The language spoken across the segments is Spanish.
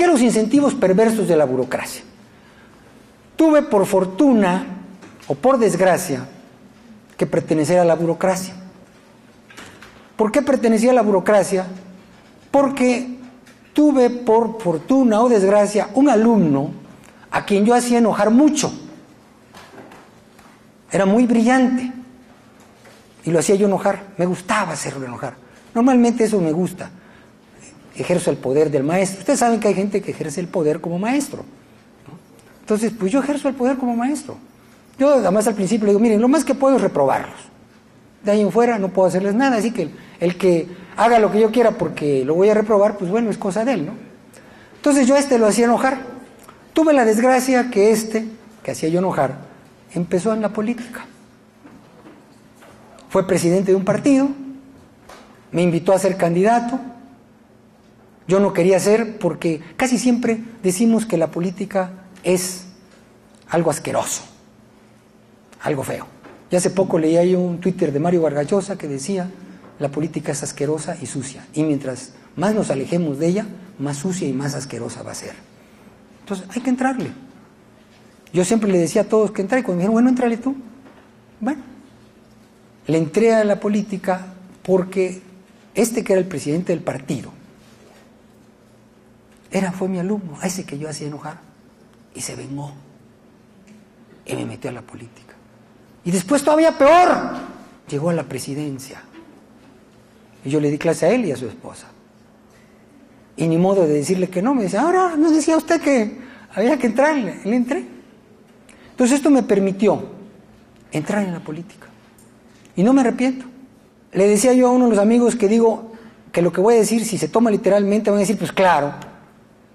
qué los incentivos perversos de la burocracia? Tuve por fortuna o por desgracia que pertenecer a la burocracia. ¿Por qué pertenecía a la burocracia? Porque tuve por fortuna o desgracia un alumno a quien yo hacía enojar mucho. Era muy brillante y lo hacía yo enojar. Me gustaba hacerlo enojar. Normalmente eso me gusta. Ejerzo el poder del maestro. Ustedes saben que hay gente que ejerce el poder como maestro, ¿no? Entonces, pues yo ejerzo el poder como maestro. Yo además al principio le digo, miren, lo más que puedo es reprobarlos. De ahí en fuera no puedo hacerles nada, así que el que haga lo que yo quiera porque lo voy a reprobar, pues bueno, es cosa de él, ¿no? Entonces yo lo hacía enojar. Tuve la desgracia que que hacía yo enojar, empezó en la política. Fue presidente de un partido, me invitó a ser candidato. Yo no quería ser porque casi siempre decimos que la política es algo asqueroso, algo feo. Ya hace poco leía yo un Twitter de Mario Vargas Llosa que decía, la política es asquerosa y sucia, y mientras más nos alejemos de ella, más sucia y más asquerosa va a ser. Entonces hay que entrarle. Yo siempre le decía a todos que entrara, y cuando me dijeron, bueno, entrale tú. Bueno, le entré a la política porque que era el presidente del partido, fue mi alumno, a ese que yo hacía enojar, y se vengó, y me metió a la política. Y después todavía peor, llegó a la presidencia. Y yo le di clase a él y a su esposa. Y ni modo de decirle que no, me decía, ahora no decía usted que había que entrarle. Le entré. Entonces esto me permitió entrar en la política. Y no me arrepiento. Le decía yo a uno de los amigos que digo que lo que voy a decir, si se toma literalmente, van a decir, pues claro,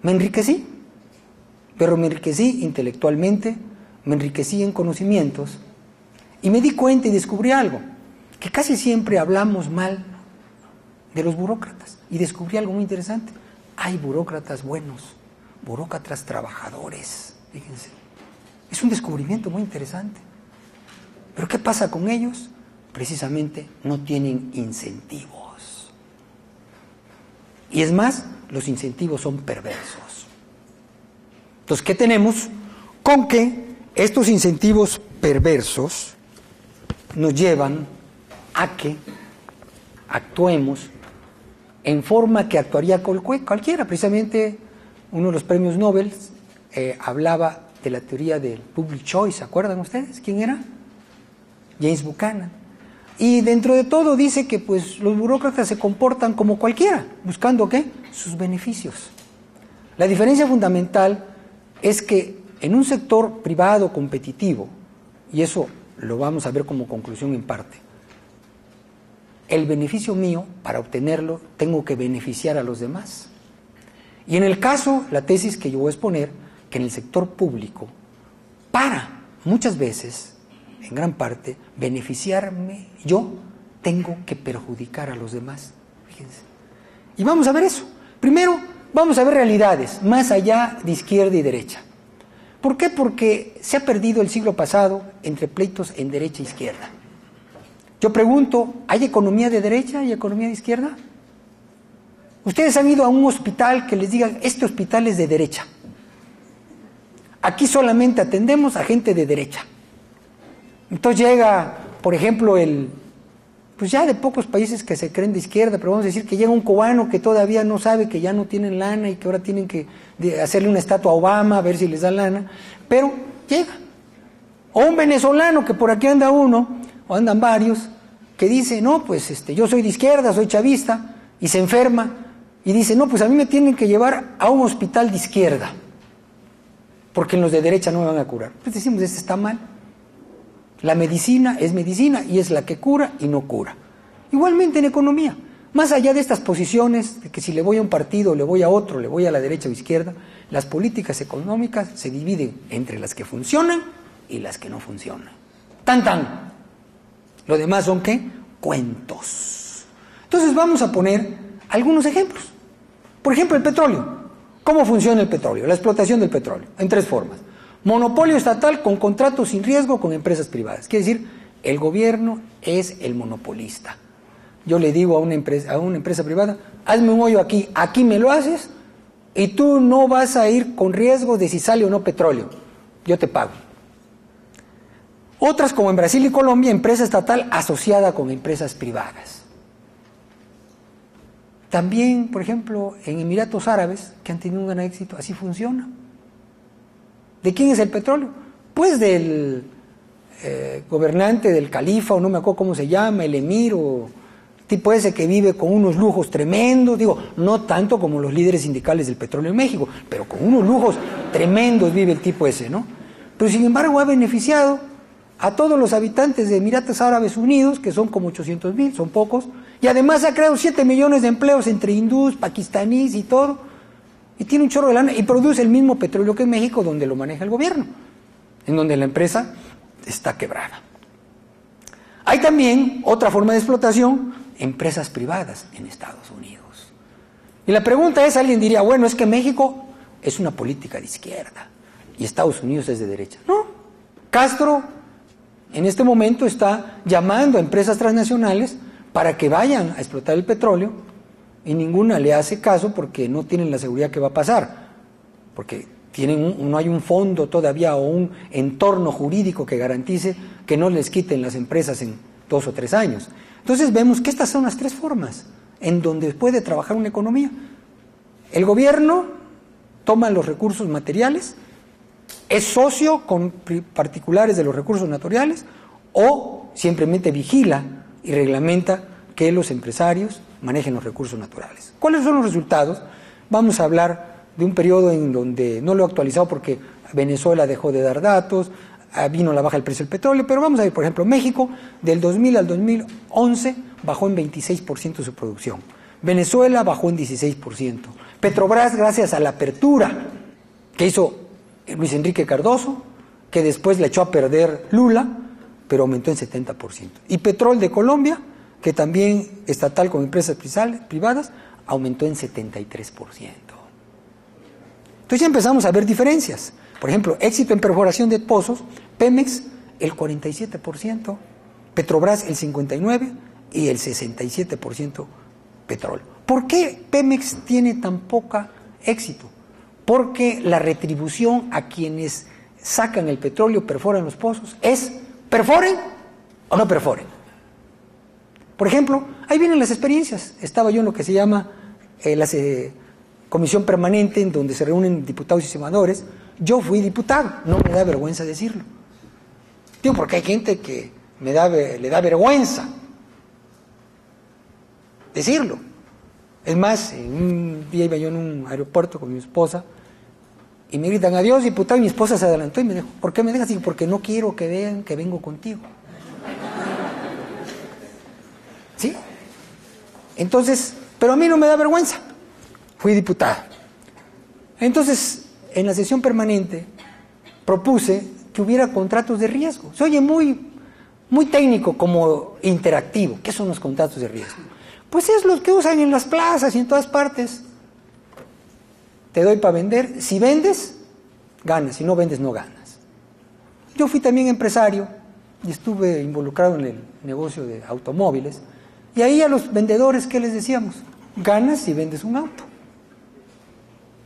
me enriquecí. Pero me enriquecí intelectualmente, me enriquecí en conocimientos. Y me di cuenta y descubrí algo, que casi siempre hablamos mal de los burócratas. Y descubrí algo muy interesante. Hay burócratas buenos, burócratas trabajadores. Fíjense, es un descubrimiento muy interesante. ¿Pero qué pasa con ellos? Precisamente no tienen incentivos. Y es más, los incentivos son perversos. Entonces, ¿qué tenemos? Con que estos incentivos perversos nos llevan a que actuemos en forma que actuaría cualquiera. Precisamente uno de los premios Nobel hablaba de la teoría del public choice. ¿Se acuerdan ustedes? ¿Quién era? James Buchanan. Y dentro de todo dice que pues los burócratas se comportan como cualquiera, buscando ¿qué? Sus beneficios. La diferencia fundamental es que en un sector privado competitivo, y eso lo vamos a ver como conclusión en parte, el beneficio mío, para obtenerlo, tengo que beneficiar a los demás. Y en el caso, la tesis que yo voy a exponer, que en el sector público, para muchas veces, en gran parte, beneficiarme, yo tengo que perjudicar a los demás. Fíjense. Y vamos a ver eso. Primero, vamos a ver realidades, más allá de izquierda y derecha. ¿Por qué? Porque se ha perdido el siglo pasado entre pleitos en derecha e izquierda. Yo pregunto, ¿hay economía de derecha y economía de izquierda? Ustedes han ido a un hospital que les digan, este hospital es de derecha. Aquí solamente atendemos a gente de derecha. Entonces llega, por ejemplo, pues ya de pocos países que se creen de izquierda, pero vamos a decir que llega un cubano que todavía no sabe que ya no tienen lana y que ahora tienen que hacerle una estatua a Obama a ver si les da lana, pero llega. O un venezolano que por aquí anda uno, o andan varios, que dice, no, pues yo soy de izquierda, soy chavista, y se enferma, y dice, no, pues a mí me tienen que llevar a un hospital de izquierda, porque en los de derecha no me van a curar. Pues decimos, está mal. La medicina es medicina y es la que cura y no cura. Igualmente en economía, más allá de estas posiciones, de que si le voy a un partido, le voy a otro, le voy a la derecha o izquierda, las políticas económicas se dividen entre las que funcionan y las que no funcionan. Tan, tan. Lo demás son, ¿qué? Cuentos. Entonces vamos a poner algunos ejemplos. Por ejemplo, el petróleo. ¿Cómo funciona el petróleo? La explotación del petróleo, en tres formas. Monopolio estatal con contratos sin riesgo con empresas privadas. Quiere decir, el gobierno es el monopolista. Yo le digo a una empresa privada, hazme un hoyo aquí me lo haces, y tú no vas a ir con riesgo de si sale o no petróleo, yo te pago. Otras, como en Brasil y Colombia, empresa estatal asociada con empresas privadas. También, por ejemplo, en Emiratos Árabes, que han tenido un gran éxito, así funciona. ¿De quién es el petróleo? Pues del gobernante, del califa, o no me acuerdo cómo se llama, el emir, o tipo ese que vive con unos lujos tremendos, digo, no tanto como los líderes sindicales del petróleo en México, pero con unos lujos tremendos vive el tipo ese, ¿no? Pero sin embargo ha beneficiado a todos los habitantes de Emiratos Árabes Unidos, que son como 800,000, son pocos, y además ha creado 7 millones de empleos entre hindús, pakistaníes y todo, y tiene un chorro de lana, y produce el mismo petróleo que en México, donde lo maneja el gobierno, en donde la empresa está quebrada. Hay también otra forma de explotación, empresas privadas en Estados Unidos. Y la pregunta es, alguien diría, bueno, es que México es una política de izquierda, y Estados Unidos es de derecha. No, Castro en este momento está llamando a empresas transnacionales para que vayan a explotar el petróleo y ninguna le hace caso porque no tienen la seguridad que va a pasar, porque no hay un fondo todavía o un entorno jurídico que garantice que no les quiten las empresas en 2 o 3 años. Entonces vemos que estas son las 3 formas en donde puede trabajar una economía. El gobierno toma los recursos materiales, es socio con particulares de los recursos naturales, o simplemente vigila y reglamenta que los empresarios manejen los recursos naturales. ¿Cuáles son los resultados? Vamos a hablar de un periodo en donde no lo he actualizado porque Venezuela dejó de dar datos, vino la baja del precio del petróleo, pero vamos a ver, por ejemplo, México del 2000 al 2011 bajó en 26% su producción. Venezuela bajó en 16%. Petrobras, gracias a la apertura que hizo Luis Enrique Cardoso, que después le echó a perder Lula, pero aumentó en 70%. Y Petrol de Colombia, que también estatal con empresas privadas, aumentó en 73%. Entonces ya empezamos a ver diferencias. Por ejemplo, éxito en perforación de pozos, Pemex el 47%, Petrobras el 59% y el 67% Petrol. ¿Por qué Pemex tiene tan poca éxito? Porque la retribución a quienes sacan el petróleo, perforan los pozos, es perforen o no perforen. Por ejemplo, ahí vienen las experiencias. Estaba yo en lo que se llama la comisión permanente, en donde se reúnen diputados y senadores. Yo fui diputado, no me da vergüenza decirlo. Digo, porque hay gente que le da vergüenza decirlo. Es más, un día iba yo en un aeropuerto con mi esposa y me gritan, adiós diputado, y mi esposa se adelantó y me dijo, ¿por qué me dejas? Digo, porque no quiero que vean que vengo contigo. ¿Sí? Entonces, pero a mí no me da vergüenza. Fui diputado. Entonces, en la sesión permanente propuse que hubiera contratos de riesgo. Se oye muy técnico, como interactivo. ¿Qué son los contratos de riesgo? Pues es los que usan en las plazas y en todas partes. Te doy para vender. Si vendes, ganas. Si no vendes, no ganas. Yo fui también empresario y estuve involucrado en el negocio de automóviles. Y ahí a los vendedores, ¿qué les decíamos? Ganas si vendes un auto.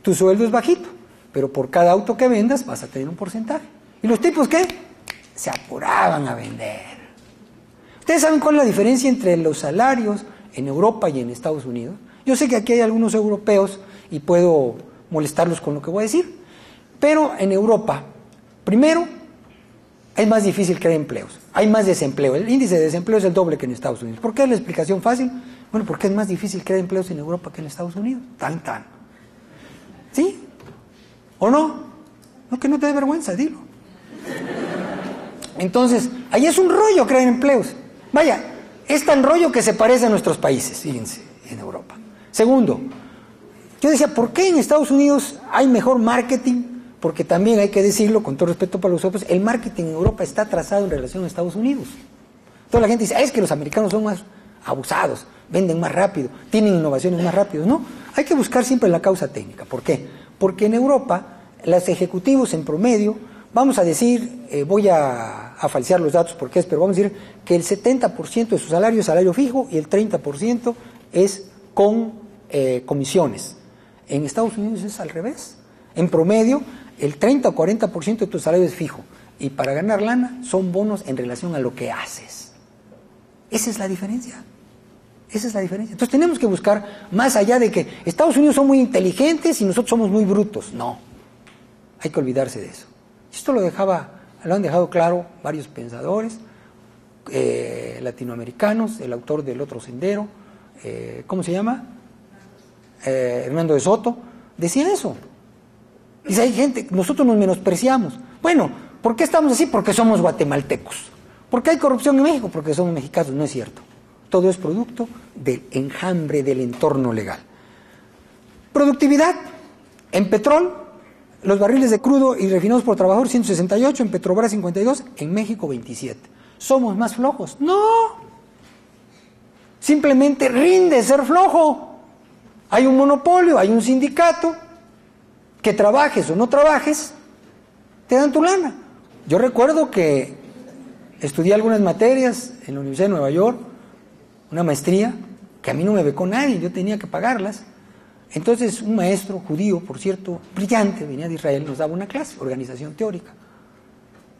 Tu sueldo es bajito, pero por cada auto que vendas vas a tener un porcentaje. ¿Y los tipos qué? Se apuraban a vender. ¿Ustedes saben cuál es la diferencia entre los salarios en Europa y en Estados Unidos? Yo sé que aquí hay algunos europeos y puedo molestarlos con lo que voy a decir, pero en Europa, primero, es más difícil crear empleos, hay más desempleo, el índice de desempleo es el doble que en Estados Unidos. ¿Por qué? La explicación fácil, bueno, porque es más difícil crear empleos en Europa que en Estados Unidos, tan. ¿Sí? ¿O no? No, que no te dé vergüenza, dilo. Entonces, ahí es un rollo crear empleos. Vaya, es tan rollo que se parece a nuestros países, fíjense, en Europa. Segundo, yo decía, ¿por qué en Estados Unidos hay mejor marketing? Porque también hay que decirlo, con todo respeto para los otros, el marketing en Europa está atrasado en relación a Estados Unidos. Toda la gente dice, es que los americanos son más abusados, venden más rápido, tienen innovaciones más rápido. No, hay que buscar siempre la causa técnica. ¿Por qué? Porque en Europa, los ejecutivos en promedio, vamos a decir, voy a falsear los datos porque pero vamos a decir que el 70% de su salario es salario fijo y el 30% es con comisiones. En Estados Unidos es al revés. En promedio, el 30 o 40% de tu salario es fijo. Y para ganar lana son bonos en relación a lo que haces. Esa es la diferencia. Esa es la diferencia. Entonces tenemos que buscar más allá de que Estados Unidos son muy inteligentes y nosotros somos muy brutos. No. Hay que olvidarse de eso. Esto lo han dejado claro varios pensadores latinoamericanos, el autor del Otro Sendero, ¿cómo se llama? Hernando de Soto, decía eso. Dice, hay gente, nosotros nos menospreciamos. Bueno, ¿por qué estamos así? Porque somos guatemaltecos. ¿Por qué hay corrupción en México? Porque somos mexicanos. No es cierto. Todo es producto del enjambre del entorno legal. Productividad. En petróleo, los barriles de crudo y refinados por trabajador 168, en Petrobras 52, en México 27. ¿Somos más flojos? No. Simplemente rinde ser flojo. Hay un monopolio, hay un sindicato, que trabajes o no trabajes, te dan tu lana. Yo recuerdo que estudié algunas materias en la Universidad de Nueva York, una maestría, que a mí no me becó nadie, yo tenía que pagarlas. Entonces un maestro judío, por cierto, brillante, venía de Israel, nos daba una clase, organización teórica.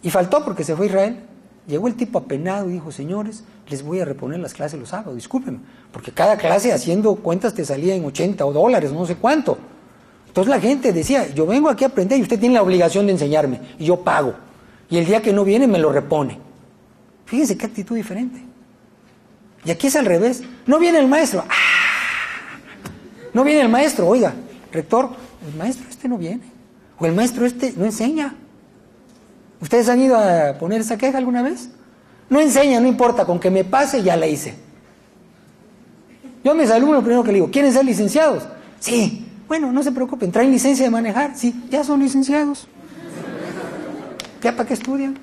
Y faltó porque se fue a Israel. Llegó el tipo apenado y dijo, señores, les voy a reponer las clases los sábados, discúlpenme, porque cada clase haciendo cuentas te salía en $80 no sé cuánto. Entonces la gente decía, yo vengo aquí a aprender y usted tiene la obligación de enseñarme, y yo pago. Y el día que no viene me lo repone. Fíjense qué actitud diferente. Y aquí es al revés. No viene el maestro. ¡Ah! No viene el maestro. Oiga, rector, el maestro este no viene. O el maestro este no enseña. ¿Ustedes han ido a poner esa queja alguna vez? No enseña, no importa, con que me pase ya la hice. Yo a mis alumnos lo primero que le digo, ¿quieren ser licenciados? Sí. Bueno, no se preocupen, ¿traen licencia de manejar? Sí, ya son licenciados. ¿Ya para qué estudian?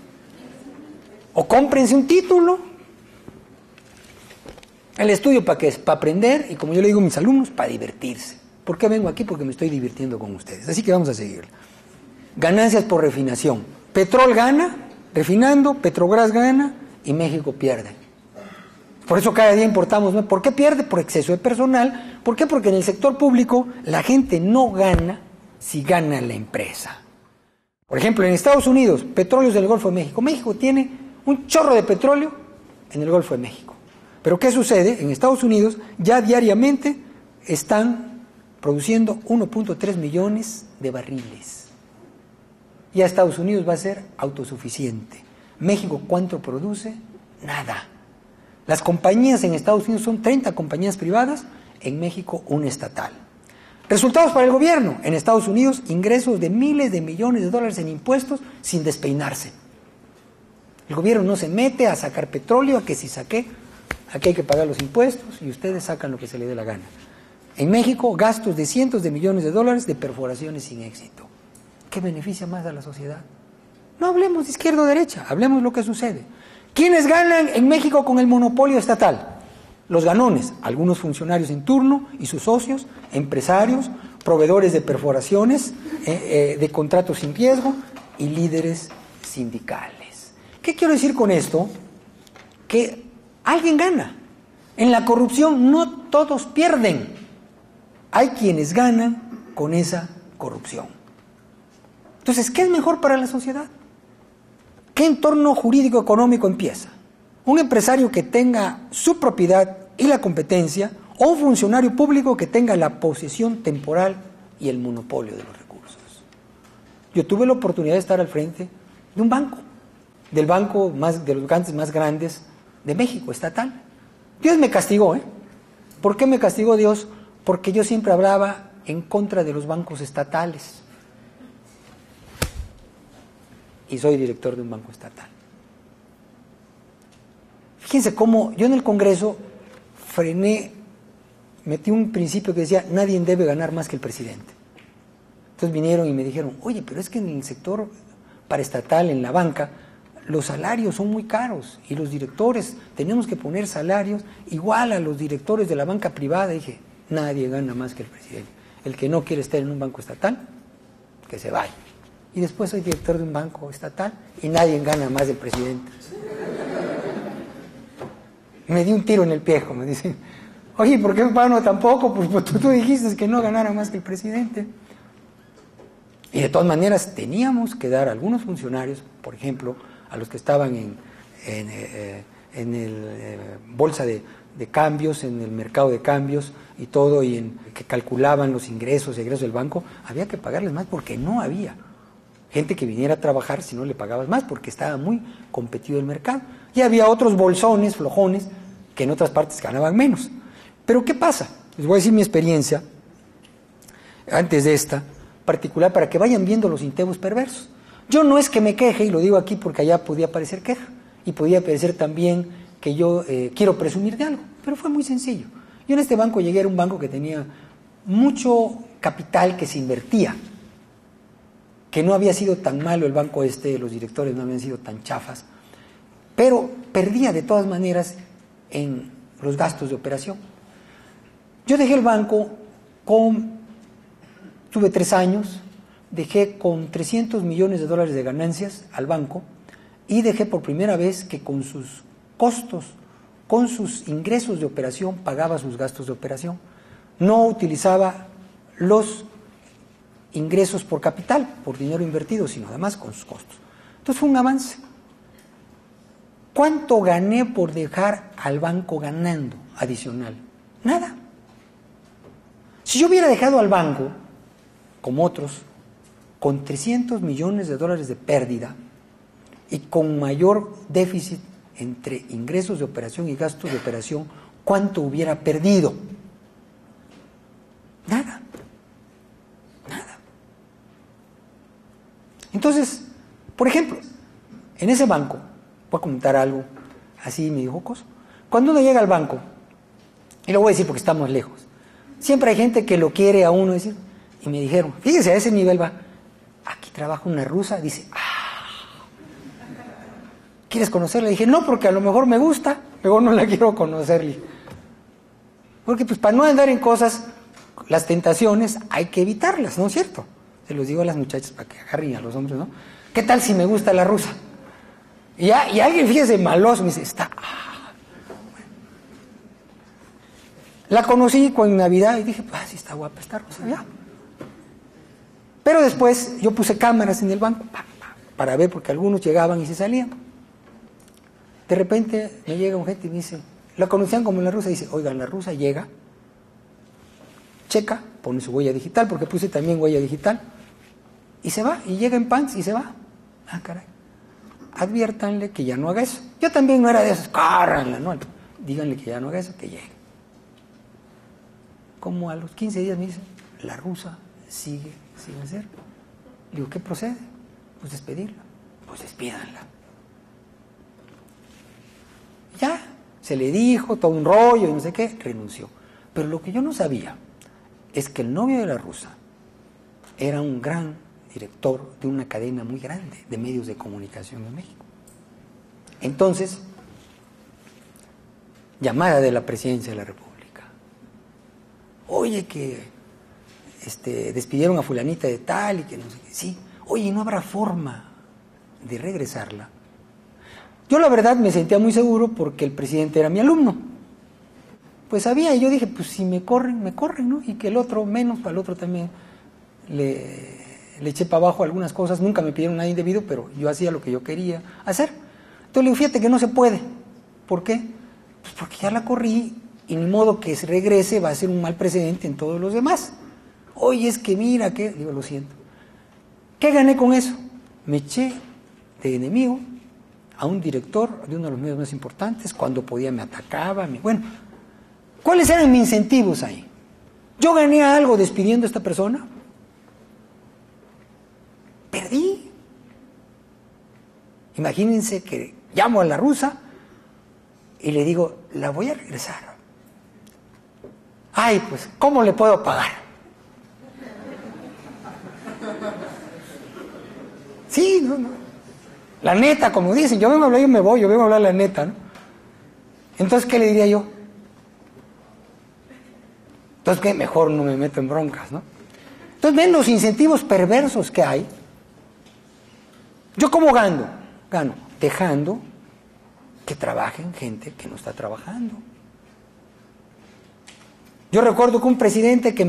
O cómprense un título. El estudio para qué es, para aprender, y como yo le digo a mis alumnos, para divertirse. ¿Por qué vengo aquí? Porque me estoy divirtiendo con ustedes. Así que vamos a seguir. Ganancias por refinación. Petrol gana, refinando, Petrobras gana y México pierde. Por eso cada día importamos más. ¿Por qué pierde? Por exceso de personal. ¿Por qué? Porque en el sector público la gente no gana si gana la empresa. Por ejemplo, en Estados Unidos, petróleos del Golfo de México. México tiene un chorro de petróleo en el Golfo de México. Pero ¿qué sucede? En Estados Unidos ya diariamente están produciendo 1.3 millones de barriles. Ya Estados Unidos va a ser autosuficiente. México, ¿cuánto produce? Nada. Las compañías en Estados Unidos son 30 compañías privadas, en México una estatal. Resultados para el gobierno. En Estados Unidos, ingresos de miles de millones de dólares en impuestos sin despeinarse. El gobierno no se mete a sacar petróleo, a que si saqué, aquí hay que pagar los impuestos y ustedes sacan lo que se les dé la gana. En México, gastos de cientos de millones de dólares de perforaciones sin éxito. ¿Qué beneficia más a la sociedad? No hablemos de izquierda o derecha, hablemos lo que sucede. ¿Quiénes ganan en México con el monopolio estatal? Los ganones, algunos funcionarios en turno y sus socios, empresarios, proveedores de perforaciones, de contratos sin riesgo y líderes sindicales. ¿Qué quiero decir con esto? Que alguien gana. En la corrupción no todos pierden. Hay quienes ganan con esa corrupción. Entonces, ¿qué es mejor para la sociedad? ¿Qué entorno jurídico económico empieza? Un empresario que tenga su propiedad y la competencia, o un funcionario público que tenga la posesión temporal y el monopolio de los recursos. Yo tuve la oportunidad de estar al frente de un banco, del banco de los bancos más grandes de México, estatal. Dios me castigó, ¿eh? ¿Por qué me castigó Dios? Porque yo siempre hablaba en contra de los bancos estatales. Y soy director de un banco estatal. Fíjense cómo yo en el Congreso metí un principio que decía, nadie debe ganar más que el presidente. Entonces vinieron y me dijeron, oye, pero es que en el sector paraestatal, en la banca, los salarios son muy caros y los directores, tenemos que poner salarios igual a los directores de la banca privada. Y dije, nadie gana más que el presidente. El que no quiere estar en un banco estatal, que se vaya. Y después soy director de un banco estatal y nadie gana más del presidente. Me di un tiro en el pie, me dicen. Oye, ¿por qué Pano tampoco? Pues tú dijiste que no ganara más que el presidente. Y de todas maneras teníamos que dar a algunos funcionarios, por ejemplo, a los que estaban en el bolsa de cambios, en el mercado de cambios y todo, y que calculaban los ingresos y egresos del banco, había que pagarles más porque no había gente que viniera a trabajar si no le pagabas más, porque estaba muy competido el mercado. Y había otros bolsones, flojones, que en otras partes ganaban menos. Pero ¿qué pasa? Les voy a decir mi experiencia, antes de esta, particular, para que vayan viendo los intebos perversos. Yo no es que me queje, y lo digo aquí porque allá podía parecer queja, y podía parecer también que yo quiero presumir de algo, pero fue muy sencillo. Yo en este banco llegué, era un banco que tenía mucho capital que se invertía, que no había sido tan malo el banco los directores no habían sido tan chafas, pero perdía de todas maneras en los gastos de operación. Yo dejé el banco tuve 3 años, dejé con $300 millones de ganancias al banco, y dejé por primera vez que con sus costos, con sus ingresos de operación, pagaba sus gastos de operación. No utilizaba los ingresos por capital, por dinero invertido, sino además con sus costos. Entonces fue un avance. ¿Cuánto gané por dejar al banco ganando adicional? Nada. Si yo hubiera dejado al banco, como otros, con $300 millones de pérdida y con mayor déficit entre ingresos de operación y gastos de operación, ¿cuánto hubiera perdido? Nada. Nada. Entonces, por ejemplo, en ese banco, voy a comentar algo así medio jocoso. Cuando uno llega al banco, y lo voy a decir porque estamos lejos, siempre hay gente que lo quiere a uno decir, y me dijeron, fíjese, a ese nivel va, aquí trabaja una rusa, dice, ¿quieres conocerla? Dije, no, porque a lo mejor me gusta, luego no la quiero conocer. Porque pues para no andar en cosas, las tentaciones hay que evitarlas, ¿no es cierto? Se los digo a las muchachas para que agarren a los hombres, ¿no? ¿Qué tal si me gusta la rusa? Y alguien, fíjese, maloso, me dice, La conocí con Navidad y dije, sí está guapa esta rusa, ya. Pero después yo puse cámaras en el banco para ver, porque algunos llegaban y se salían. De repente me llega un gente y me dice, la conocían como la rusa, y dice, oigan, la rusa llega, checa, pone su huella digital, porque puse también huella digital, y se va, y llega en pants y se va. Caray. Adviértanle que ya no haga eso. Yo también no era de esos, cárranla, no, díganle que ya no haga eso, que llegue. Como a los 15 días me dice, la rusa sigue sin hacer. Digo, ¿qué procede? Pues despedirla. Pues despídanla. Ya, se le dijo todo un rollo y no sé qué, renunció. Pero lo que yo no sabía es que el novio de la rusa era un gran director de una cadena muy grande de medios de comunicación en México. Entonces, llamada de la presidencia de la República. Oye, que despidieron a fulanita de tal y que no sé qué. Sí, oye, ¿no habrá forma de regresarla? Yo la verdad me sentía muy seguro porque el presidente era mi alumno. Pues sabía, y yo dije, pues si me corren, ¿no? Y que el otro menos, al otro también le eché para abajo algunas cosas, nunca me pidieron nada indebido, pero yo hacía lo que yo quería hacer. Entonces le digo, fíjate que no se puede. ¿Por qué? Pues porque ya la corrí y ni modo que se regrese, va a ser un mal precedente en todos los demás. Oye, es que mira, que digo, lo siento. ¿Qué gané con eso? Me eché de enemigo a un director de uno de los medios más importantes, cuando podía me atacaba. Bueno, ¿cuáles eran mis incentivos ahí? ¿Yo gané algo despidiendo a esta persona? Perdí. Imagínense que llamo a la rusa y le digo, la voy a regresar. Ay, pues, ¿cómo le puedo pagar? Sí, no. La neta, como dicen, yo vengo a hablar y me voy, yo vengo a hablar la neta, ¿no? Entonces, ¿qué le diría yo? Entonces, ¿qué? Mejor no me meto en broncas, ¿no? Entonces, ven los incentivos perversos que hay. ¿Yo cómo gano? Gano dejando que trabajen gente que no está trabajando. Yo recuerdo que un presidente que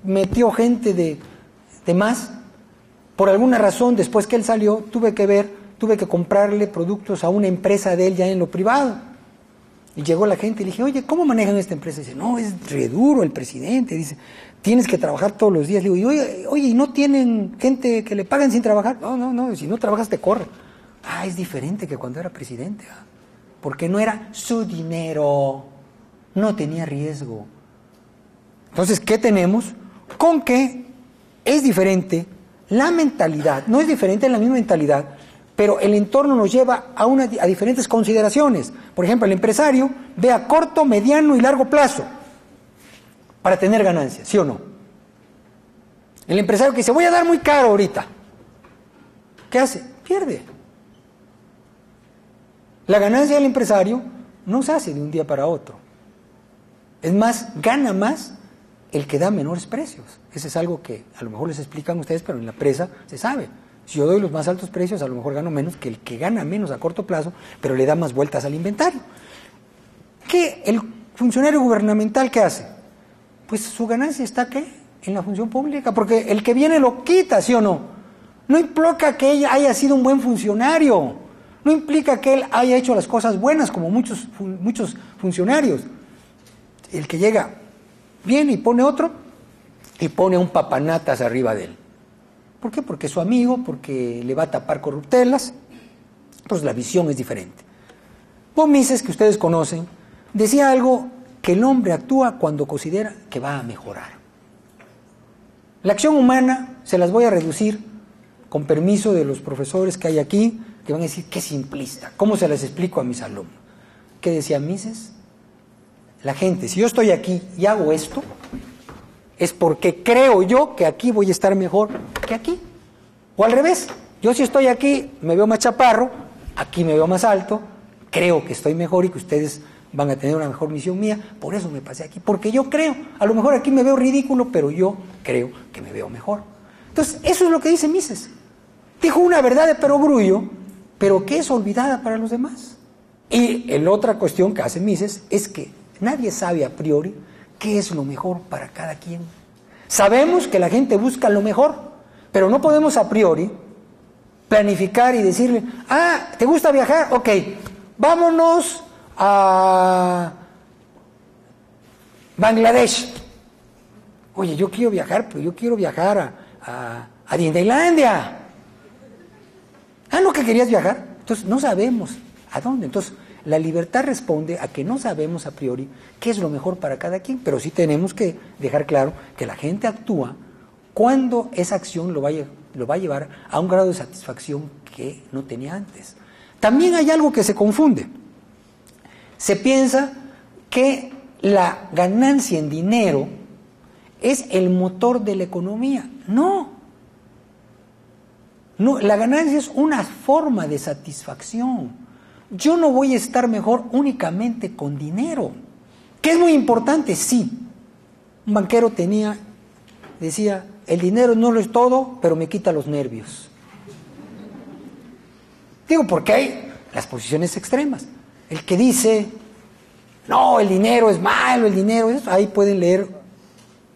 metió gente de más, por alguna razón, después que él salió, tuve que comprarle productos a una empresa de él ya en lo privado. Y llegó la gente y le dije, oye, ¿cómo manejan esta empresa? Y dice, no, es re duro el presidente. Dice, tienes que trabajar todos los días. Le digo, oye, ¿y no tienen gente que le paguen sin trabajar? No, si no trabajas te corre. Es diferente que cuando era presidente. Porque no era su dinero, no tenía riesgo. Entonces, ¿qué tenemos? Con que es diferente la mentalidad, no es diferente en la misma mentalidad, pero el entorno nos lleva a diferentes consideraciones. Por ejemplo, el empresario ve a corto, mediano y largo plazo para tener ganancias, ¿sí o no? El empresario que dice, voy a dar muy caro ahorita, ¿qué hace? Pierde. La ganancia del empresario no se hace de un día para otro. Es más, gana más el que da menores precios. Ese es algo que a lo mejor les explican ustedes, pero en la empresa se sabe. Si yo doy los más altos precios, a lo mejor gano menos que el que gana menos a corto plazo, pero le da más vueltas al inventario. ¿Qué el funcionario gubernamental qué hace? Pues su ganancia está, ¿qué? En la función pública, porque el que viene lo quita, ¿sí o no? No implica que ella haya sido un buen funcionario, no implica que él haya hecho las cosas buenas como muchos funcionarios. El que llega viene y pone otro y pone un papanatas arriba de él. ¿Por qué? Porque es su amigo, porque le va a tapar corruptelas. Pues la visión es diferente. Von Mises, que ustedes conocen, decía algo, que el hombre actúa cuando considera que va a mejorar. La acción humana se las voy a reducir, con permiso de los profesores que hay aquí, que van a decir, qué simplista, ¿cómo se las explico a mis alumnos? ¿Qué decía Mises? La gente, si yo estoy aquí y hago esto, es porque creo yo que aquí voy a estar mejor que aquí. O al revés, yo si estoy aquí me veo más chaparro, aquí me veo más alto, creo que estoy mejor y que ustedes van a tener una mejor misión mía, por eso me pasé aquí, porque yo creo, a lo mejor aquí me veo ridículo, pero yo creo que me veo mejor. Entonces, eso es lo que dice Mises. Dijo una verdad de perogrullo, pero que es olvidada para los demás. Y la otra cuestión que hace Mises es que nadie sabe a priori qué es lo mejor para cada quien. Sabemos que la gente busca lo mejor, pero no podemos a priori planificar y decirle, ¿te gusta viajar? Ok, vámonos a Bangladesh. Oye, yo quiero viajar, pero yo quiero viajar a Disneylandia. ¿No que querías viajar? Entonces, no sabemos a dónde. Entonces, la libertad responde a que no sabemos a priori qué es lo mejor para cada quien, pero sí tenemos que dejar claro que la gente actúa cuando esa acción lo va a llevar a un grado de satisfacción que no tenía antes. También hay algo que se confunde. Se piensa que la ganancia en dinero es el motor de la economía. No, la ganancia es una forma de satisfacción. Yo no voy a estar mejor únicamente con dinero, que es muy importante, sí. Un banquero decía, el dinero no lo es todo, pero me quita los nervios. Digo, porque hay las posiciones extremas. El que dice, no, el dinero es malo, el dinero es... Ahí pueden leer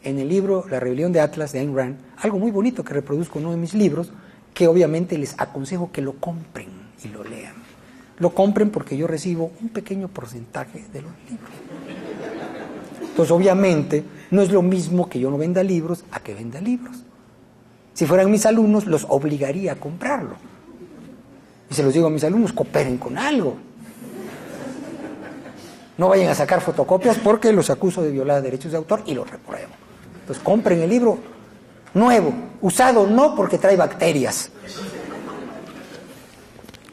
en el libro La rebelión de Atlas de Ayn Rand, algo muy bonito que reproduzco en uno de mis libros, que obviamente les aconsejo que lo compren y lo lean. Lo compren porque yo recibo un pequeño porcentaje de los libros. Entonces, obviamente, no es lo mismo que yo no venda libros a que venda libros. Si fueran mis alumnos, los obligaría a comprarlo. Y se los digo a mis alumnos, cooperen con algo. No vayan a sacar fotocopias porque los acuso de violar derechos de autor y los repruebo. Entonces, compren el libro nuevo, usado no porque trae bacterias.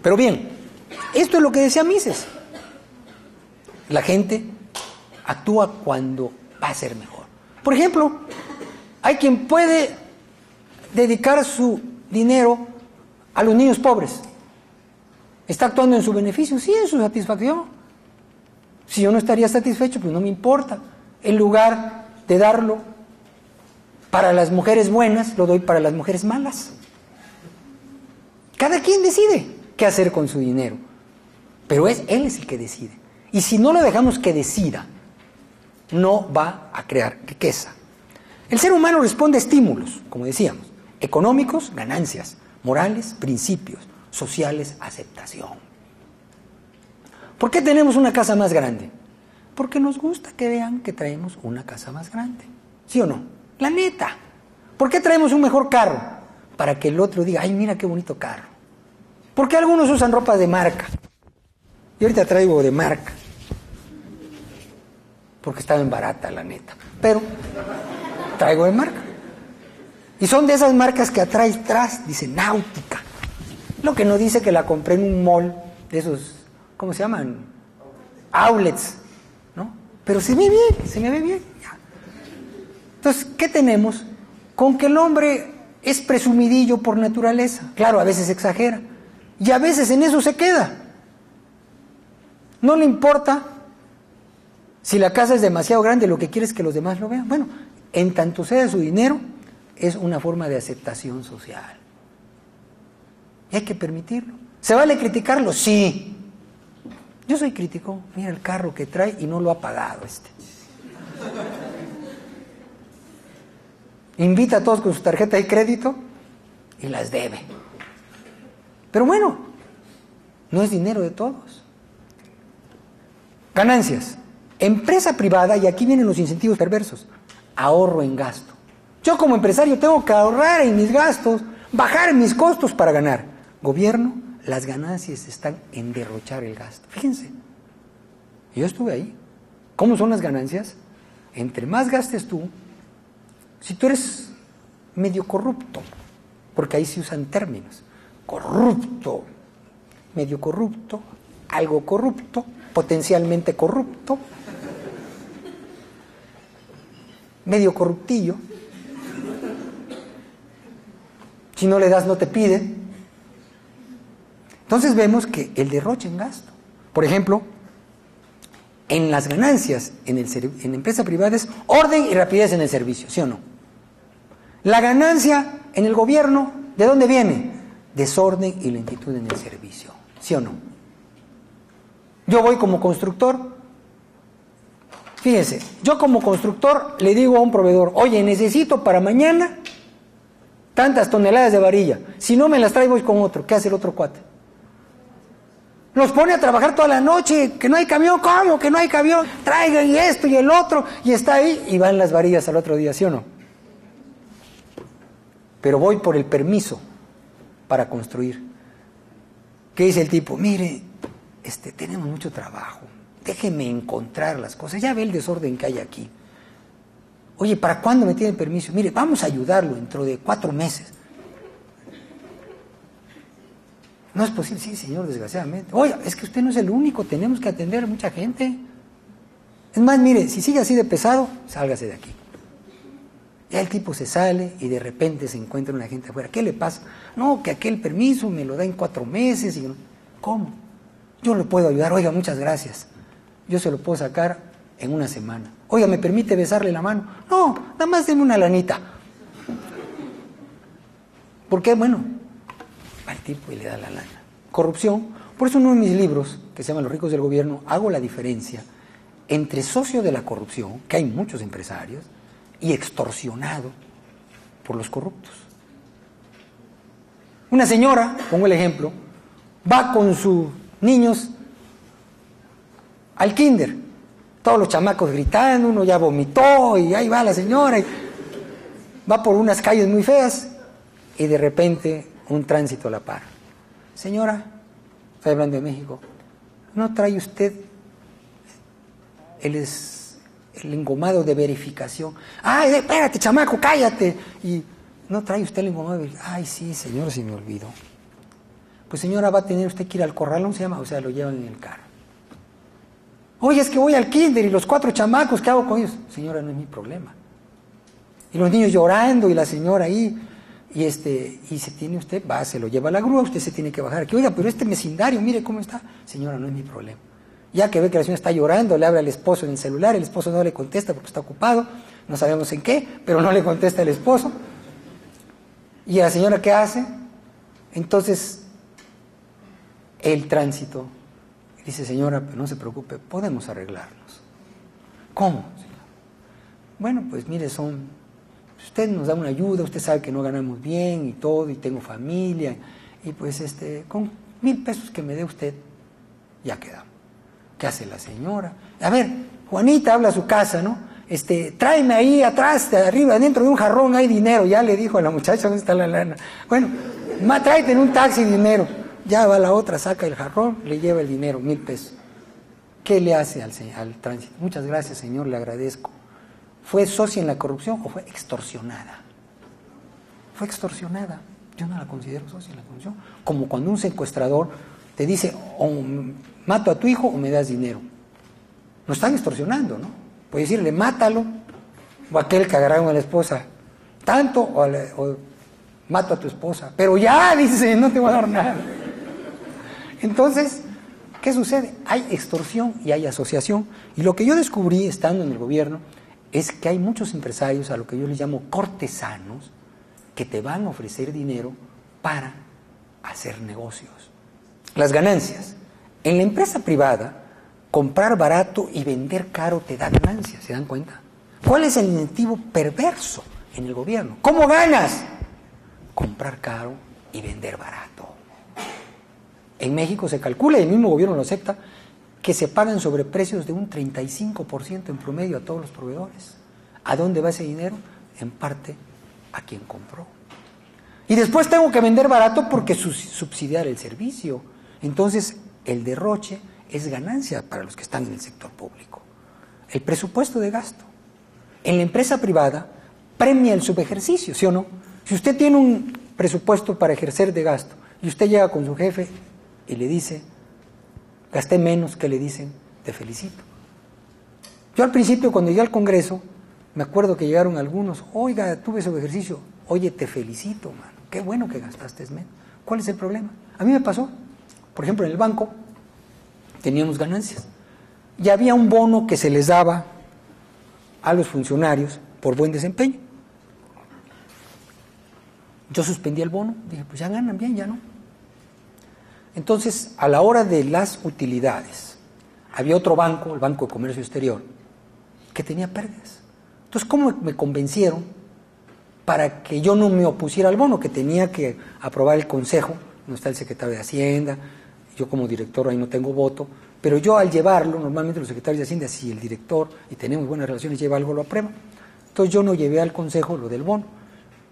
Pero bien, esto es lo que decía Mises. La gente actúa cuando va a ser mejor. Por ejemplo, hay quien puede dedicar su dinero a los niños pobres. ¿Está actuando en su beneficio? Sí, en su satisfacción. Si yo no estaría satisfecho, pues no me importa. En lugar de darlo para las mujeres buenas, lo doy para las mujeres malas. Cada quien decide qué hacer con su dinero. Pero él es el que decide. Y si no lo dejamos que decida, no va a crear riqueza. El ser humano responde a estímulos, como decíamos, económicos, ganancias, morales, principios, sociales, aceptación. ¿Por qué tenemos una casa más grande? Porque nos gusta que vean que traemos una casa más grande. ¿Sí o no? La neta. ¿Por qué traemos un mejor carro? Para que el otro diga, ay, mira qué bonito carro. ¿Por qué algunos usan ropa de marca? Y ahorita traigo de marca. Porque estaba en barata, la neta. Pero traigo de marca. Y son de esas marcas que atrás dice Náutica. Lo que no dice que la compré en un mall de esos, ¿cómo se llaman? Outlets, ¿no? Pero se ve bien, se me ve bien. Ya. Entonces, ¿qué tenemos? Con que el hombre es presumidillo por naturaleza. Claro, a veces exagera. Y a veces en eso se queda. No le importa si la casa es demasiado grande, lo que quiere es que los demás lo vean. Bueno, en tanto sea su dinero, es una forma de aceptación social. Y hay que permitirlo. ¿Se vale criticarlo? Sí. Yo soy crítico. Mira el carro que trae y no lo ha pagado este. Invita a todos con su tarjeta de crédito y las debe. Pero bueno, no es dinero de todos. Ganancias. Empresa privada, y aquí vienen los incentivos perversos. Ahorro en gasto. Yo como empresario tengo que ahorrar en mis gastos, bajar mis costos para ganar. Gobierno, las ganancias están en derrochar el gasto. Fíjense, yo estuve ahí. ¿Cómo son las ganancias? Entre más gastes tú, si tú eres medio corrupto, porque ahí se usan términos, corrupto, medio corrupto, algo corrupto, potencialmente corrupto, medio corruptillo. Si no le das, no te piden. Entonces vemos que el derroche en gasto. Por ejemplo, en las ganancias en empresa privada es orden y rapidez en el servicio, ¿sí o no? La ganancia en el gobierno, ¿de dónde viene? Desorden y lentitud en el servicio, ¿sí o no? Yo voy como constructor. Fíjense, yo como constructor le digo a un proveedor, oye, necesito para mañana tantas toneladas de varilla. Si no me las traigo voy con otro. ¿Qué hace el otro cuate? Los pone a trabajar toda la noche, que no hay camión. ¿Cómo que no hay camión? Traigan y esto y el otro, y está ahí, y van las varillas al otro día, ¿sí o no? Pero voy por el permiso para construir. ¿Qué dice el tipo? Mire, tenemos mucho trabajo, déjeme encontrar las cosas, ya ve el desorden que hay aquí. Oye, ¿para cuándo me tiene permiso? Mire, vamos a ayudarlo dentro de 4 meses. No es posible, sí, señor, desgraciadamente. Oye, es que usted no es el único, tenemos que atender a mucha gente. Es más, mire, si sigue así de pesado, sálgase de aquí. Ya el tipo se sale y de repente se encuentra una gente afuera. ¿Qué le pasa? No, que aquel permiso me lo da en 4 meses. Y... ¿Cómo? Yo lo puedo ayudar. Oiga, muchas gracias. Yo se lo puedo sacar en 1 semana. Oiga, ¿me permite besarle la mano? No, nada más denme una lanita. ¿Por qué? Bueno, va el tipo y le da la lana. Corrupción. Por eso en uno de mis libros, que se llama Los ricos del gobierno, hago la diferencia entre socio de la corrupción, que hay muchos empresarios, y extorsionado por los corruptos. Una señora, pongo el ejemplo, va con sus niños al kinder, todos los chamacos gritando, uno ya vomitó y ahí va la señora, y va por unas calles muy feas y de repente un tránsito la para. Señora, estoy hablando de México, ¿no trae usted el engomado de verificación? ¡Ay, espérate, chamaco, cállate! Y ¿no trae usted el engomado de verificación? ¡Ay, sí, señor, se me olvidó! Pues señora, va a tener usted que ir al corralón, se llama, o sea, lo llevan en el carro. Oye, es que voy al kinder y los 4 chamacos, ¿qué hago con ellos? Señora, no es mi problema. Y los niños llorando y la señora ahí, y se tiene usted, va, se lo lleva a la grúa, usted se tiene que bajar aquí. Oiga, pero este vecindario, mire cómo está. Señora, no es mi problema. Ya que ve que la señora está llorando, le habla al esposo en el celular, el esposo no le contesta porque está ocupado, no sabemos en qué, pero no le contesta el esposo. ¿Y la señora qué hace? Entonces, el tránsito dice, señora, pero no se preocupe, podemos arreglarnos. ¿Cómo? Bueno, pues mire, usted nos da una ayuda, usted sabe que no ganamos bien y todo, y tengo familia, y pues con 1,000 pesos que me dé usted, ya quedamos. ¿Qué hace la señora? A ver, Juanita, habla a su casa, ¿no? Tráeme ahí atrás, arriba, dentro de un jarrón hay dinero. Ya le dijo a la muchacha, ¿dónde está la lana? Bueno, tráete en un taxi dinero. Ya va la otra, saca el jarrón, le lleva el dinero, 1,000 pesos. ¿Qué le hace al tránsito? Muchas gracias, señor, le agradezco. ¿Fue socia en la corrupción o fue extorsionada? Fue extorsionada. Yo no la considero socia en la corrupción. Como cuando un secuestrador te dice, o mato a tu hijo o me das dinero. Lo están extorsionando, ¿no? Puede decirle, mátalo, o aquel que agarraron a la esposa, tanto, o mato a tu esposa. Pero ya, dice, no te voy a dar nada. Entonces, ¿qué sucede? Hay extorsión y hay asociación. Y lo que yo descubrí estando en el gobierno es que hay muchos empresarios, a lo que yo les llamo cortesanos, que te van a ofrecer dinero para hacer negocios. Las ganancias. En la empresa privada, comprar barato y vender caro te da ganancias, ¿se dan cuenta? ¿Cuál es el incentivo perverso en el gobierno? ¿Cómo ganas? Comprar caro y vender barato. En México se calcula, y el mismo gobierno lo acepta, que se pagan sobreprecios de un 35% en promedio a todos los proveedores. ¿A dónde va ese dinero? En parte a quien compró. Y después tengo que vender barato porque subsidiar el servicio. Entonces, el derroche es ganancia para los que están en el sector público. El presupuesto de gasto. En la empresa privada premia el subejercicio, ¿sí o no? Si usted tiene un presupuesto para ejercer de gasto y usted llega con su jefe y le dice, gasté menos, ¿qué le dicen? Te felicito. Yo al principio, cuando llegué al Congreso, me acuerdo que llegaron algunos, oiga, tuve subejercicio, oye, te felicito, mano, qué bueno que gastaste menos. ¿Cuál es el problema? A mí me pasó, por ejemplo, en el banco teníamos ganancias y había un bono que se les daba a los funcionarios por buen desempeño. Yo suspendí el bono, dije, pues ya ganan bien, ya no. Entonces, a la hora de las utilidades, había otro banco, el Banco de Comercio Exterior, que tenía pérdidas. Entonces, ¿cómo me convencieron para que yo no me opusiera al bono? Que tenía que aprobar el consejo, no está el secretario de Hacienda, yo como director ahí no tengo voto, pero yo al llevarlo, normalmente los secretarios de Hacienda, si el director, y tenemos buenas relaciones, lleva algo, lo aprueba. Entonces yo no llevé al consejo lo del bono,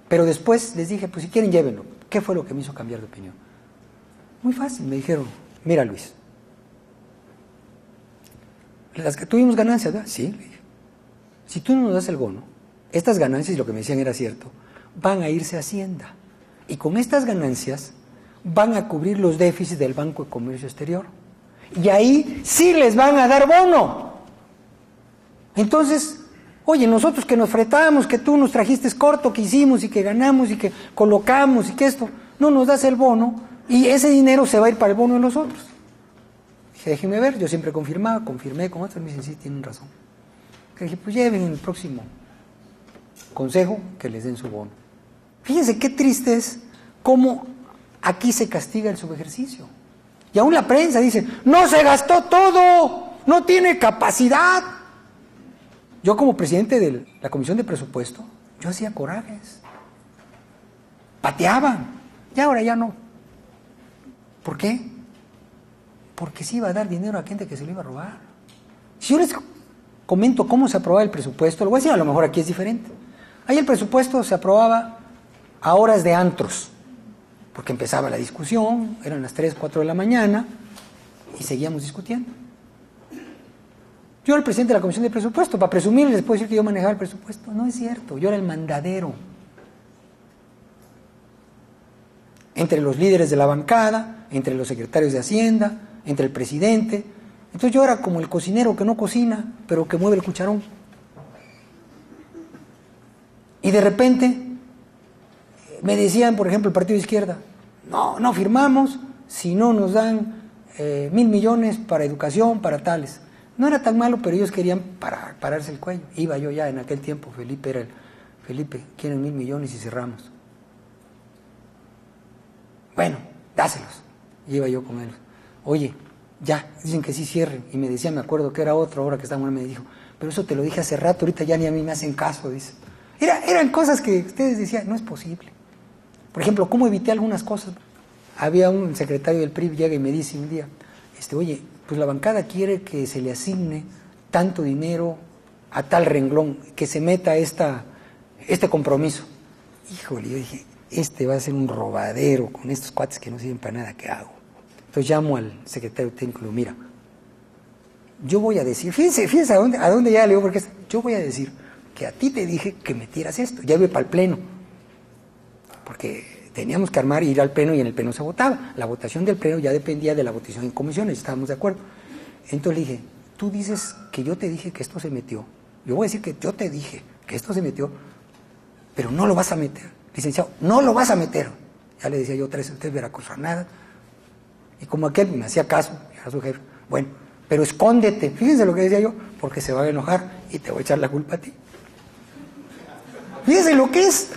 pero después les dije, pues si quieren llévenlo. ¿Qué fue lo que me hizo cambiar de opinión? Muy fácil, me dijeron, mira Luis, las que tuvimos ganancias, ¿verdad? Sí, le dije, si tú no nos das el bono, estas ganancias, y lo que me decían era cierto, van a irse a Hacienda, y con estas ganancias van a cubrir los déficits del Banco de Comercio Exterior, y ahí sí les van a dar bono. Entonces, oye, nosotros que nos fretábamos, que tú nos trajiste corto, que hicimos y que ganamos y que colocamos y que esto, no nos das el bono, y ese dinero se va a ir para el bono de los otros. Dije, déjenme ver, yo siempre confirmé con otros, me dicen, sí, tienen razón. Dije, pues lleven en el próximo consejo que les den su bono. Fíjense qué triste es cómo aquí se castiga el subejercicio. Y aún la prensa dice, no se gastó todo, no tiene capacidad. Yo como presidente de la Comisión de Presupuesto, yo hacía corajes. Pateaban, y ahora ya no. ¿Por qué? Porque sí iba a dar dinero a gente que se lo iba a robar. Si yo les comento cómo se aprobaba el presupuesto, lo voy a decir, a lo mejor aquí es diferente. Ahí el presupuesto se aprobaba a horas de antros, porque empezaba la discusión, eran las 3, 4 de la mañana, y seguíamos discutiendo. Yo era el presidente de la Comisión de Presupuesto, para presumir les puedo decir que yo manejaba el presupuesto. No es cierto, yo era el mandadero. Entre los líderes de la bancada, entre los secretarios de Hacienda, entre el presidente. Entonces yo era como el cocinero que no cocina, pero que mueve el cucharón. Y de repente me decían, por ejemplo, el partido de izquierda, no firmamos si no nos dan 1,000 millones para educación, para tales. No era tan malo, pero ellos querían pararse el cuello. Iba yo ya en aquel tiempo, Felipe, quieren 1,000 millones y cerramos. Bueno, dáselos. Y iba yo con él. Oye, ya, dicen que sí cierren. Y me decía, me acuerdo que era otro, ahora que estamos, me dijo, pero eso te lo dije hace rato, ahorita ya ni a mí me hacen caso, dice. Eran cosas que ustedes decían, no es posible. Por ejemplo, ¿cómo evité algunas cosas? Había un secretario del PRI, llega y me dice un día, oye, pues la bancada quiere que se le asigne tanto dinero a tal renglón, que se meta este compromiso. Híjole, yo dije, va a ser un robadero con estos cuates que no sirven para nada, ¿qué hago? Entonces llamo al secretario técnico y le digo, mira, yo voy a decir, fíjense a dónde ya le digo, porque yo voy a decir que a ti te dije que metieras esto, ya voy para el pleno, porque teníamos que armar, ir al pleno y en el pleno se votaba. La votación del pleno ya dependía de la votación en comisiones, estábamos de acuerdo. Entonces le dije, tú dices que yo te dije que esto se metió. Yo voy a decir que yo te dije que esto se metió, pero no lo vas a meter. Licenciado, no lo vas a meter. Ya le decía yo 3 Veracruz nada. Y como aquel me hacía caso, era su jefe, bueno, pero escóndete. Fíjense lo que decía yo, porque se va a enojar y te voy a echar la culpa a ti. Fíjense lo que es.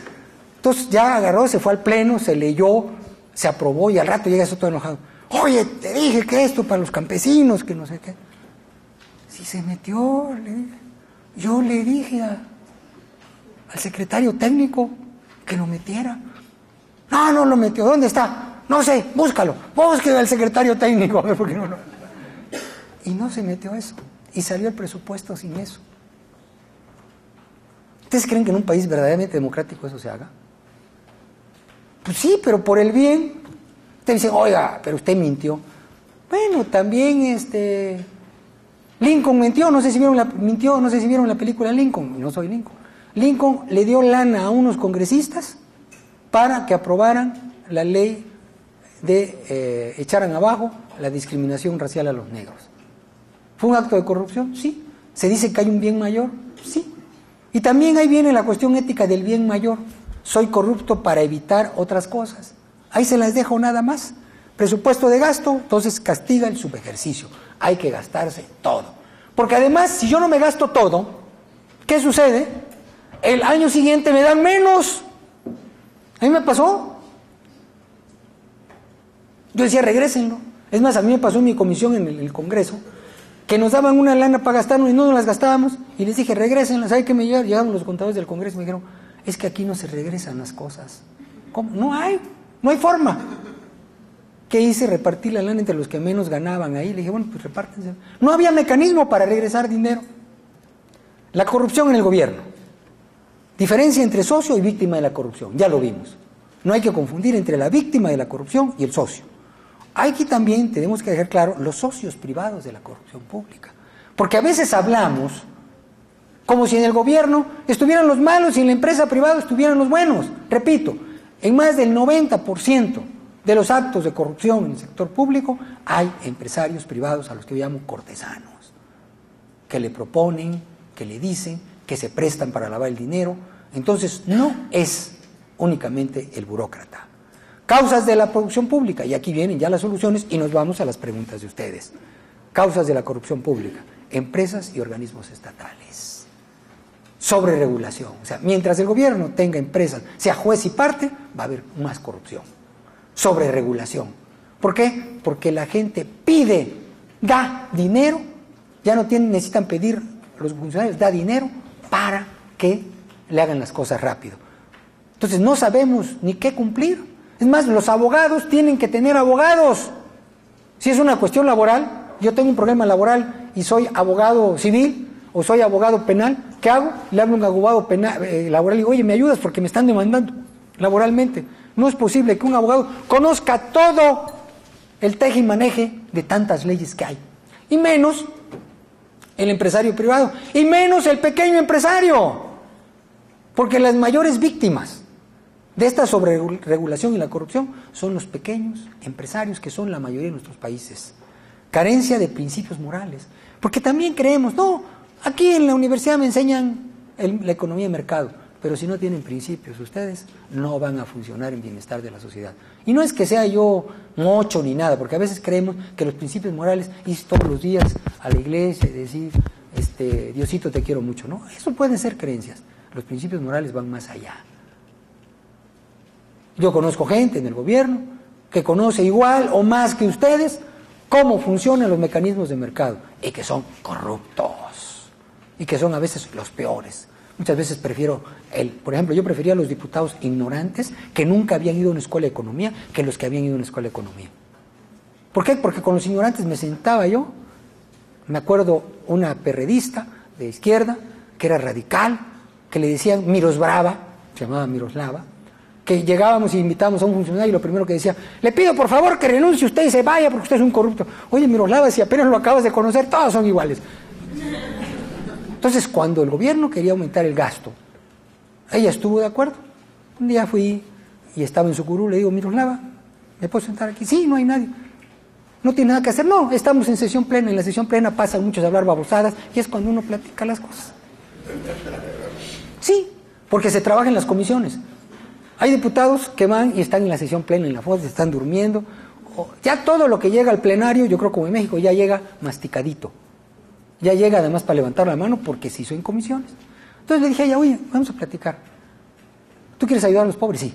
Entonces ya agarró, se fue al pleno, se leyó, se aprobó y al rato llega eso todo enojado. Oye, te dije que esto para los campesinos, que no sé qué. Si se metió, yo le dije al secretario técnico que lo metiera. No lo metió. ¿Dónde está? No sé, búscalo. Búsquelo al secretario técnico. A ver, ¿por qué no? Y no se metió eso. Y salió el presupuesto sin eso. ¿Ustedes creen que en un país verdaderamente democrático eso se haga? Pues sí, pero por el bien. Ustedes dicen, oiga, pero usted mintió. Bueno, también Lincoln mintió, no sé si vieron la película Lincoln, no soy Lincoln. Lincoln le dio lana a unos congresistas para que aprobaran la ley de echaran abajo la discriminación racial a los negros. ¿Fue un acto de corrupción? Sí. ¿Se dice que hay un bien mayor? Sí. Y también ahí viene la cuestión ética del bien mayor. Soy corrupto para evitar otras cosas. Ahí se las dejo nada más. Presupuesto de gasto, entonces castiga el subejercicio. Hay que gastarse todo. Porque además, si yo no me gasto todo, ¿qué sucede? El año siguiente me dan menos. A mí me pasó. Yo decía, regrésenlo. Es más, a mí me pasó en mi comisión en el Congreso, que nos daban una lana para gastarnos y no nos las gastábamos, y les dije, regrésenlas. ¿Sabe qué me llegaron? Llegaron los contadores del Congreso y me dijeron, es que aquí no se regresan las cosas. ¿Cómo? No hay forma. ¿Qué hice? Repartí la lana entre los que menos ganaban ahí. Le dije, bueno, pues repártense. No había mecanismo para regresar dinero. La corrupción en el gobierno. Diferencia entre socio y víctima de la corrupción. Ya lo vimos. No hay que confundir entre la víctima de la corrupción y el socio. Aquí también tenemos que dejar claro los socios privados de la corrupción pública. Porque a veces hablamos como si en el gobierno estuvieran los malos y en la empresa privada estuvieran los buenos. Repito, en más del 90% de los actos de corrupción en el sector público hay empresarios privados a los que yo llamo cortesanos, que le proponen, que le dicen, que se prestan para lavar el dinero. Entonces no es únicamente el burócrata. Causas de la corrupción pública, y aquí vienen ya las soluciones y nos vamos a las preguntas de ustedes. Causas de la corrupción pública, empresas y organismos estatales. Sobreregulación, o sea, mientras el gobierno tenga empresas, sea juez y parte, va a haber más corrupción. Sobreregulación. ¿Por qué? Porque la gente pide, da dinero, ya no necesitan pedir, los funcionarios da dinero para que le hagan las cosas rápido. Entonces no sabemos ni qué cumplir. Es más, los abogados tienen que tener abogados. Si es una cuestión laboral, yo tengo un problema laboral y soy abogado civil o soy abogado penal, ¿qué hago? Le hablo a un abogado penal, laboral y digo, oye, ¿me ayudas? Porque me están demandando laboralmente. No es posible que un abogado conozca todo el teje y maneje de tantas leyes que hay. Y menos el empresario privado. Y menos el pequeño empresario. Porque las mayores víctimas de esta sobreregulación y la corrupción son los pequeños empresarios, que son la mayoría de nuestros países. Carencia de principios morales. Porque también creemos, no, aquí en la universidad me enseñan la economía de mercado, pero si no tienen principios ustedes, no van a funcionar en bienestar de la sociedad. Y no es que sea yo mocho ni nada, porque a veces creemos que los principios morales, ir todos los días a la iglesia y decir, Diosito te quiero mucho, ¿no? Eso pueden ser creencias. Los principios morales van más allá. Yo conozco gente en el gobierno que conoce igual o más que ustedes cómo funcionan los mecanismos de mercado y que son corruptos. y que son a veces los peores. Muchas veces por ejemplo, yo prefería a los diputados ignorantes que nunca habían ido a una escuela de economía que los que habían ido a una escuela de economía. ¿Por qué? Porque con los ignorantes me sentaba yo, me acuerdo una perredista de izquierda, que era radical, que le decían Mirosbrava, se llamaba Miroslava, que llegábamos y invitábamos a un funcionario y lo primero que decía, le pido por favor que renuncie usted y se vaya porque usted es un corrupto. Oye, Miroslava, si apenas lo acabas de conocer, todos son iguales. Entonces, cuando el gobierno quería aumentar el gasto, ella estuvo de acuerdo. Un día fui y estaba en su curul, le digo, Miroslava, ¿me puedo sentar aquí? Sí, no hay nadie. ¿No tiene nada que hacer? No, estamos en sesión plena. En la sesión plena pasan muchos a hablar babosadas y es cuando uno platica las cosas. Sí, porque se trabaja en las comisiones. Hay diputados que van y están en la sesión plena, en la foto, están durmiendo. Ya todo lo que llega al plenario, yo creo como en México, ya llega masticadito. Ya llega además para levantar la mano porque se hizo en comisiones. Entonces le dije a ella, oye, vamos a platicar. ¿Tú quieres ayudar a los pobres? Sí.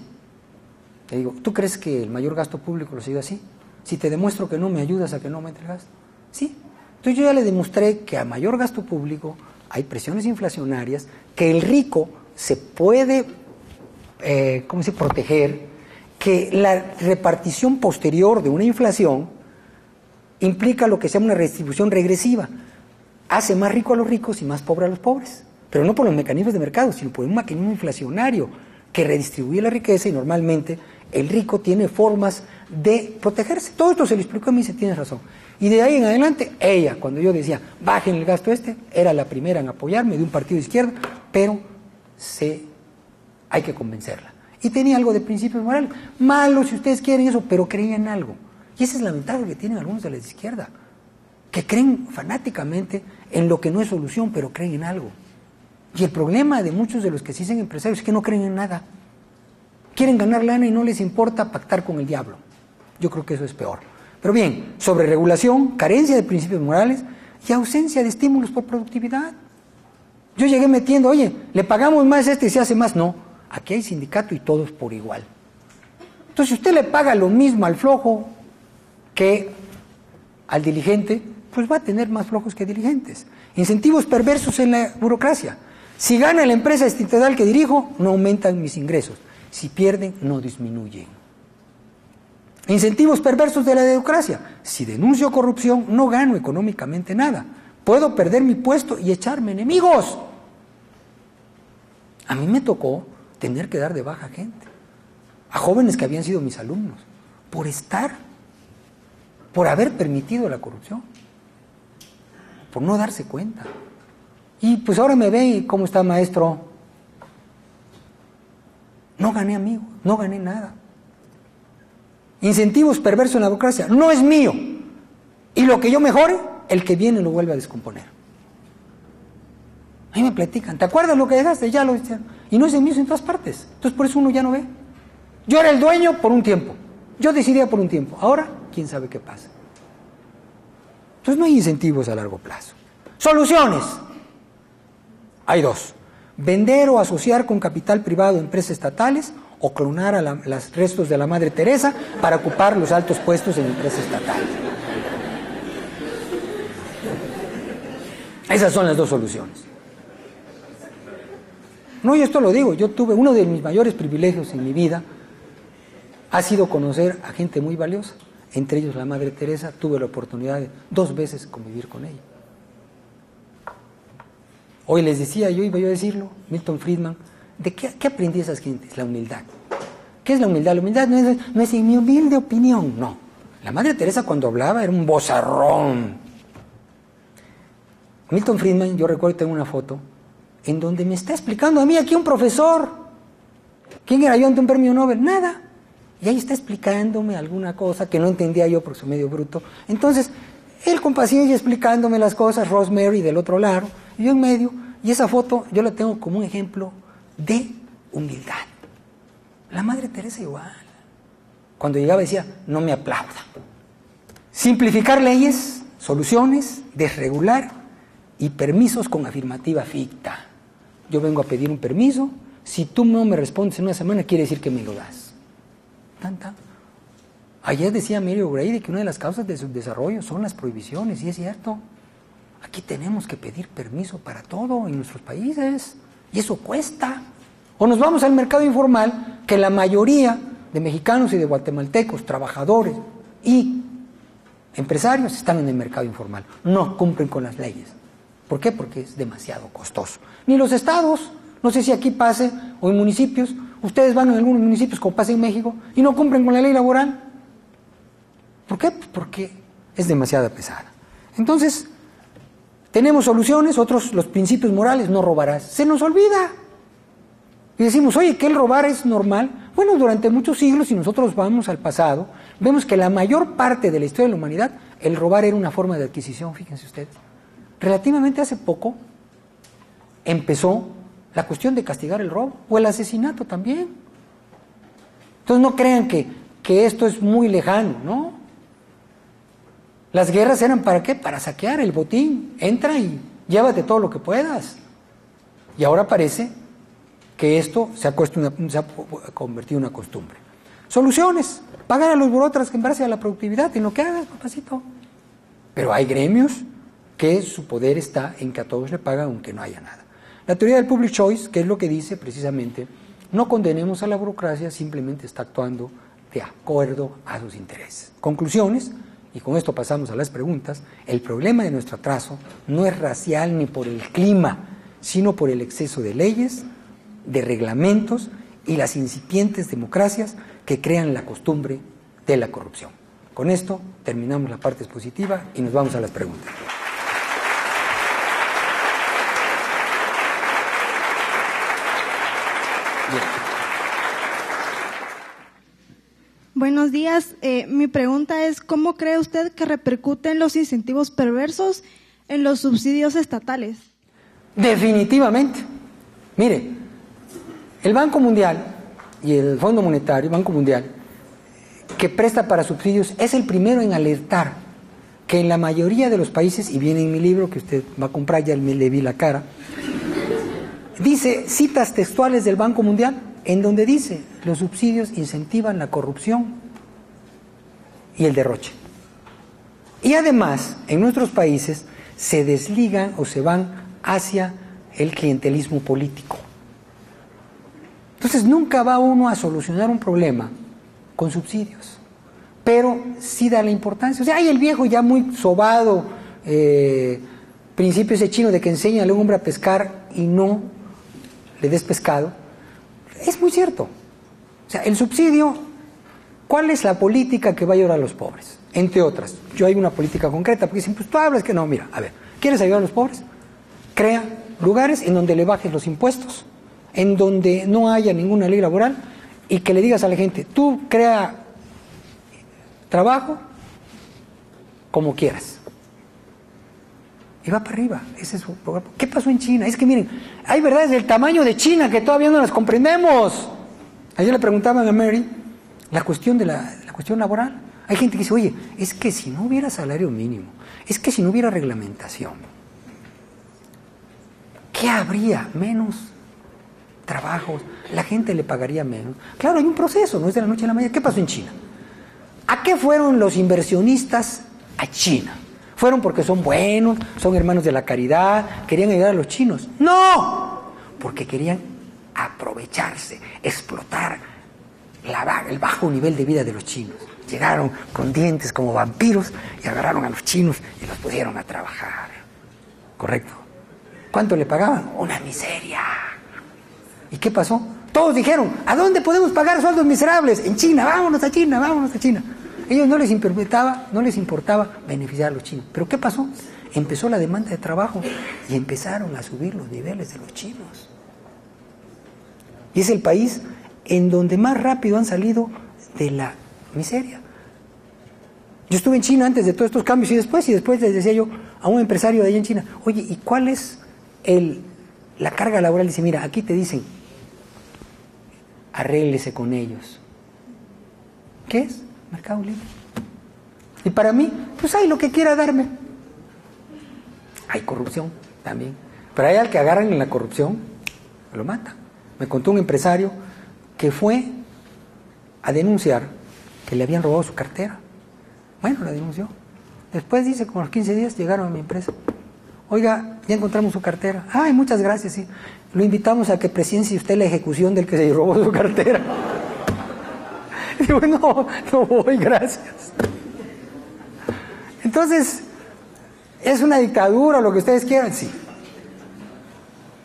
Le digo, ¿tú crees que el mayor gasto público lo se ayuda así? Si te demuestro que no, ¿me ayudas a que no aumente el gasto? Sí. Entonces yo ya le demostré que a mayor gasto público hay presiones inflacionarias, que el rico se puede, proteger, que la repartición posterior de una inflación implica lo que se llama una redistribución regresiva. Hace más rico a los ricos y más pobre a los pobres. Pero no por los mecanismos de mercado, sino por un mecanismo inflacionario que redistribuye la riqueza y normalmente el rico tiene formas de protegerse. Todo esto se lo explicó a mí y dice, tienes razón. Y de ahí en adelante, ella, cuando yo decía, bajen el gasto era la primera en apoyarme de un partido de izquierda, pero hay que convencerla. Y tenía algo de principios morales. Malo si ustedes quieren eso, pero creía en algo. Y esa es la ventaja que tienen algunos de la izquierda, que creen fanáticamente en lo que no es solución, pero creen en algo. Y el problema de muchos de los que se dicen empresarios es que no creen en nada. Quieren ganar lana y no les importa pactar con el diablo. Yo creo que eso es peor. Pero bien, sobre regulación, carencia de principios morales y ausencia de estímulos por productividad. Yo llegué metiendo, oye, le pagamos más y se hace más. No, aquí hay sindicato y todos por igual. Entonces, si usted le paga lo mismo al flojo que al diligente, pues va a tener más flojos que diligentes. Incentivos perversos en la burocracia. Si gana la empresa estatal que dirijo, no aumentan mis ingresos. Si pierden, no disminuyen. Incentivos perversos de la burocracia. Si denuncio corrupción, no gano económicamente nada. Puedo perder mi puesto y echarme enemigos. A mí me tocó tener que dar de baja gente. A jóvenes que habían sido mis alumnos. Por haber permitido la corrupción. Por no darse cuenta. Y pues ahora me ve cómo está, maestro. No gané amigos, no gané nada. Incentivos perversos en la burocracia. No es mío. Y lo que yo mejore, el que viene lo vuelve a descomponer. A mí me platican, ¿te acuerdas lo que dejaste? Ya lo hicieron. Y no es el mío en todas partes. Entonces por eso uno ya no ve. Yo era el dueño por un tiempo. Yo decidía por un tiempo. Ahora, quién sabe qué pasa. Entonces no hay incentivos a largo plazo. Soluciones. Hay dos. Vender o asociar con capital privado empresas estatales o clonar a los restos de la Madre Teresa para ocupar los altos puestos en empresas estatales. Esas son las dos soluciones. No, yo esto lo digo, yo tuve uno de mis mayores privilegios en mi vida, ha sido conocer a gente muy valiosa, entre ellos la Madre Teresa. Tuve la oportunidad de 2 veces convivir con ella. Hoy les decía, iba yo a decirlo, Milton Friedman, ¿de qué aprendí de esas gentes? La humildad. ¿Qué es la humildad? La humildad no es en mi humilde opinión, no. La Madre Teresa cuando hablaba era un vozarrón. Milton Friedman, yo recuerdo, tengo una foto en donde me está explicando a mí aquí un profesor. ¿Quién era yo ante un premio Nobel? Nada. Y ahí está explicándome alguna cosa que no entendía yo porque soy medio bruto. Entonces, él con paciencia explicándome las cosas, Rosemary del otro lado, y yo en medio, y esa foto yo la tengo como un ejemplo de humildad. La Madre Teresa igual. Cuando llegaba decía, no me aplauda. Simplificar leyes, soluciones, desregular y permisos con afirmativa ficta. Yo vengo a pedir un permiso, si tú no me respondes en una semana, quiere decir que me lo das. Tanta. Ayer decía Mary O'Grady que una de las causas de su desarrollo son las prohibiciones, y es cierto. Aquí tenemos que pedir permiso para todo en nuestros países, y eso cuesta. O nos vamos al mercado informal, que la mayoría de mexicanos y de guatemaltecos, trabajadores y empresarios están en el mercado informal, no cumplen con las leyes. ¿Por qué? Porque es demasiado costoso. Ni los estados, no sé si aquí pase, o en municipios, ustedes van en algunos municipios como pasa en México y no cumplen con la ley laboral. ¿Por qué? Porque es demasiado pesada. Entonces, tenemos soluciones, otros los principios morales, no robarás. Se nos olvida. Y decimos, oye, que el robar es normal. Bueno, durante muchos siglos, si nosotros vamos al pasado, vemos que la mayor parte de la historia de la humanidad, el robar era una forma de adquisición, fíjense ustedes. Relativamente hace poco empezó la cuestión de castigar el robo, o el asesinato también. Entonces no crean que esto es muy lejano, ¿no? Las guerras eran ¿para qué? Para saquear el botín. Entra y llévate todo lo que puedas. Y ahora parece que esto se ha convertido en una costumbre. Soluciones: pagar a los burócratas en base a la productividad, en lo que hagas, papacito. Pero hay gremios que su poder está en que a todos le pagan aunque no haya nada. La teoría del public choice, que es lo que dice precisamente, no condenemos a la burocracia, simplemente está actuando de acuerdo a sus intereses. Conclusiones, y con esto pasamos a las preguntas: el problema de nuestro atraso no es racial ni por el clima, sino por el exceso de leyes, de reglamentos y las incipientes democracias que crean la costumbre de la corrupción. Con esto terminamos la parte expositiva y nos vamos a las preguntas. Bien. Buenos días. Mi pregunta es, ¿cómo cree usted que repercuten los incentivos perversos en los subsidios estatales? Definitivamente. Mire, el Banco Mundial y el Fondo Monetario, Banco Mundial, que presta para subsidios, es el primero en alertar que en la mayoría de los países, y viene en mi libro que usted va a comprar, ya le vi la cara, dice citas textuales del Banco Mundial, en donde dice: los subsidios incentivan la corrupción y el derroche. Y además, en nuestros países se desligan o se van hacia el clientelismo político. Entonces nunca va uno a solucionar un problema con subsidios, pero sí da la importancia. O sea, hay el viejo ya muy sobado principio ese chino de que enseña al hombre a pescar y no le des pescado. Es muy cierto. O sea, el subsidio, ¿cuál es la política que va a ayudar a los pobres? Entre otras, yo hay una política concreta, porque dicen, pues tú hablas que no, mira, a ver, ¿quieres ayudar a los pobres? Crea lugares en donde le bajes los impuestos, en donde no haya ninguna ley laboral, y que le digas a la gente, tú crea trabajo como quieras. Y va para arriba. Ese es su programa. ¿Qué pasó en China? Es que miren, hay verdades del tamaño de China que todavía no las comprendemos. Ayer le preguntaban a Mary la cuestión de la cuestión laboral. Hay gente que dice, oye, es que si no hubiera salario mínimo, es que si no hubiera reglamentación, ¿qué habría? Menos trabajos, la gente le pagaría menos. Claro, hay un proceso, no es de la noche a la mañana. ¿Qué pasó en China? ¿A qué fueron los inversionistas a China? ¿Fueron porque son buenos, son hermanos de la caridad, querían ayudar a los chinos? ¡No! Porque querían aprovecharse, explotar el bajo nivel de vida de los chinos. Llegaron con dientes como vampiros y agarraron a los chinos y los pusieron a trabajar. ¿Correcto? ¿Cuánto le pagaban? Una miseria. ¿Y qué pasó? Todos dijeron, ¿a dónde podemos pagar sueldos miserables? En China, vámonos a China, vámonos a China. Ellos no les importaba beneficiar a los chinos. ¿Pero qué pasó? Empezó la demanda de trabajo y empezaron a subir los niveles de los chinos. Y es el país en donde más rápido han salido de la miseria. Yo estuve en China antes de todos estos cambios y después les decía yo a un empresario de allá en China, oye, ¿y cuál es la carga laboral? Dice, mira, aquí te dicen, arréglese con ellos. ¿Qué es? Mercado libre. Y para mí, pues hay lo que quiera darme. Hay corrupción también. Pero hay al que agarran en la corrupción, lo mata. Me contó un empresario que fue a denunciar que le habían robado su cartera. Bueno, la denunció. Después dice, como a los 15 días llegaron a mi empresa. oiga, ya encontramos su cartera. Ay, muchas gracias, sí. Lo invitamos a que presencie usted la ejecución del que se robó su cartera. Digo, no voy, gracias. Entonces, ¿es una dictadura lo que ustedes quieran? Sí.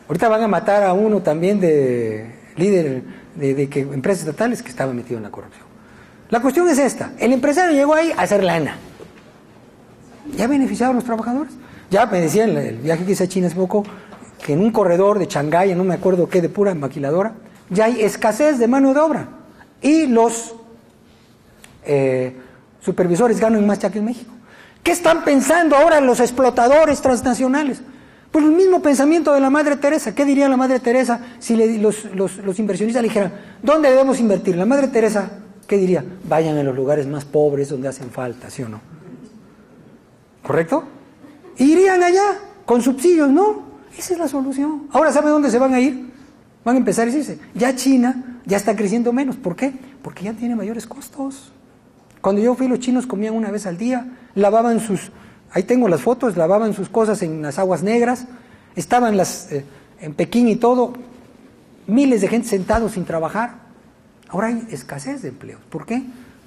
Ahorita van a matar a uno también de líder de empresas estatales que estaba metido en la corrupción. La cuestión es esta. El empresario llegó ahí a hacer lana. ¿Ya ha beneficiado a los trabajadores? Ya me decían el viaje que hice a China hace poco, que en un corredor de Shanghái, no me acuerdo qué, de pura maquiladora, ya hay escasez de mano de obra. Y los supervisores ganan más ya que en México. ¿Qué están pensando ahora los explotadores transnacionales? Pues el mismo pensamiento de la Madre Teresa. ¿Qué diría la Madre Teresa si los inversionistas le dijeran, ¿dónde debemos invertir? La Madre Teresa, ¿qué diría? Vayan a los lugares más pobres donde hacen falta, ¿sí o no? ¿Correcto? Irían allá con subsidios, ¿no? Esa es la solución. Ahora, ¿sabe dónde se van a ir? Van a empezar a decirse, ya China ya está creciendo menos. ¿Por qué? Porque ya tiene mayores costos. Cuando yo fui, los chinos comían una vez al día, lavaban ahí tengo las fotos, lavaban sus cosas en las aguas negras, estaban en Pekín y todo, miles de gente sentados sin trabajar. Ahora hay escasez de empleos. ¿Por qué?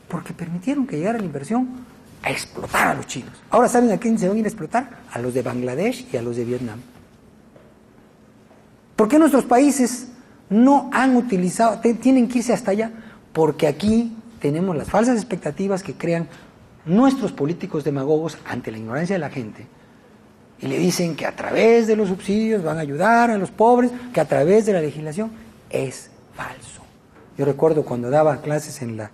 Porque permitieron que llegara la inversión a explotar a los chinos. Ahora, ¿saben a quién se van a ir a explotar? A los de Bangladesh y a los de Vietnam. ¿Por qué nuestros países no han utilizado, tienen que irse hasta allá? Porque aquí tenemos las falsas expectativas que crean nuestros políticos demagogos ante la ignorancia de la gente y le dicen que a través de los subsidios van a ayudar a los pobres, que a través de la legislación. Es falso. Yo recuerdo cuando daba clases en la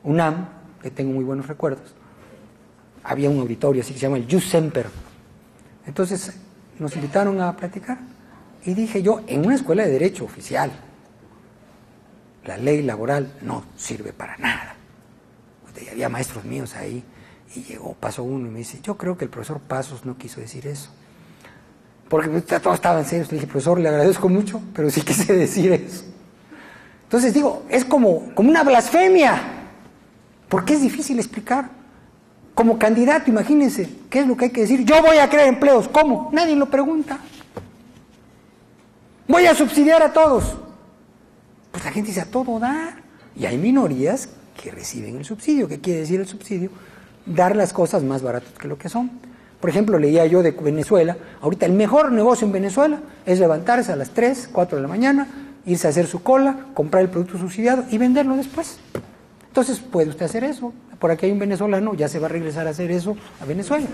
UNAM, que tengo muy buenos recuerdos, había un auditorio así que se llama el Jus Semper. Entonces nos invitaron a platicar y dije yo, en una escuela de derecho oficial, la ley laboral no sirve para nada. Y había maestros míos ahí y pasó uno y me dice, yo creo que el profesor Pasos no quiso decir eso. Porque todos estaban serios. Le dije, profesor, le agradezco mucho, pero sí quise decir eso. Entonces digo, es como una blasfemia, porque es difícil explicar. Como candidato, imagínense, ¿qué es lo que hay que decir? Yo voy a crear empleos. ¿Cómo? Nadie lo pregunta. Voy a subsidiar a todos. Pues la gente dice, a todo dar. Y hay minorías que reciben el subsidio. ¿Qué quiere decir el subsidio? Dar las cosas más baratas que lo que son. Por ejemplo, leía yo de Venezuela, ahorita el mejor negocio en Venezuela es levantarse a las 3, 4 de la mañana, irse a hacer su cola, comprar el producto subsidiado y venderlo después. Entonces, puede usted hacer eso. Por aquí hay un venezolano, ya se va a regresar a hacer eso a Venezuela.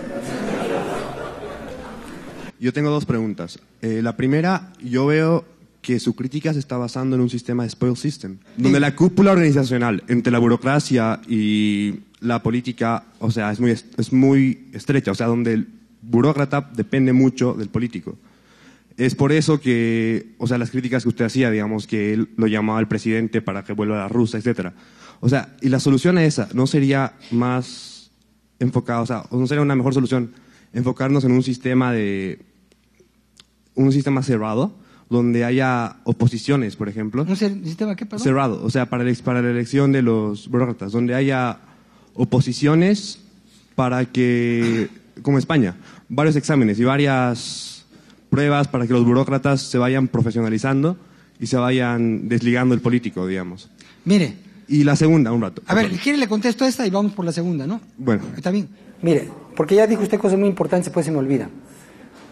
Yo tengo dos preguntas. La primera, yo veo que su crítica se está basando en un sistema de spoil system, donde la cúpula organizacional entre la burocracia y la política, o sea, es muy estrecha, o sea, donde el burócrata depende mucho del político. Es por eso que, o sea, las críticas que usted hacía, digamos, que él lo llamaba al presidente para que vuelva a la rusa, etcétera. O sea, y la solución a esa, ¿no sería más enfocada, o sea, no sería una mejor solución enfocarnos en un sistema cerrado, donde haya oposiciones, por ejemplo? ¿Un sistema qué, perdón? Cerrado, o sea, para la elección de los burócratas, donde haya oposiciones para que, como España, varios exámenes y varias pruebas para que los burócratas se vayan profesionalizando y se vayan desligando del político, digamos. Mire. Y la segunda, un rato. A ver, ¿quiere le contesto esta y vamos por la segunda, no? Bueno. Está bien. Mire, porque ya dijo usted cosas muy importantes, después se me olvidan.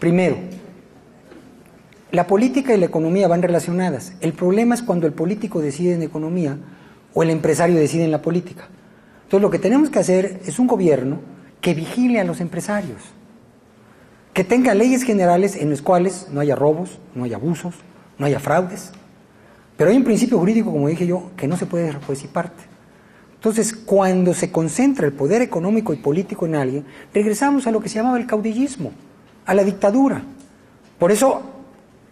Primero, la política y la economía van relacionadas. El problema es cuando el político decide en economía o el empresario decide en la política. Entonces, lo que tenemos que hacer es un gobierno que vigile a los empresarios, que tenga leyes generales en las cuales no haya robos, no haya abusos, no haya fraudes. Pero hay un principio jurídico, como dije yo, que no se puede dejar juez y parte. Entonces, cuando se concentra el poder económico y político en alguien, regresamos a lo que se llamaba el caudillismo, a la dictadura. Por eso,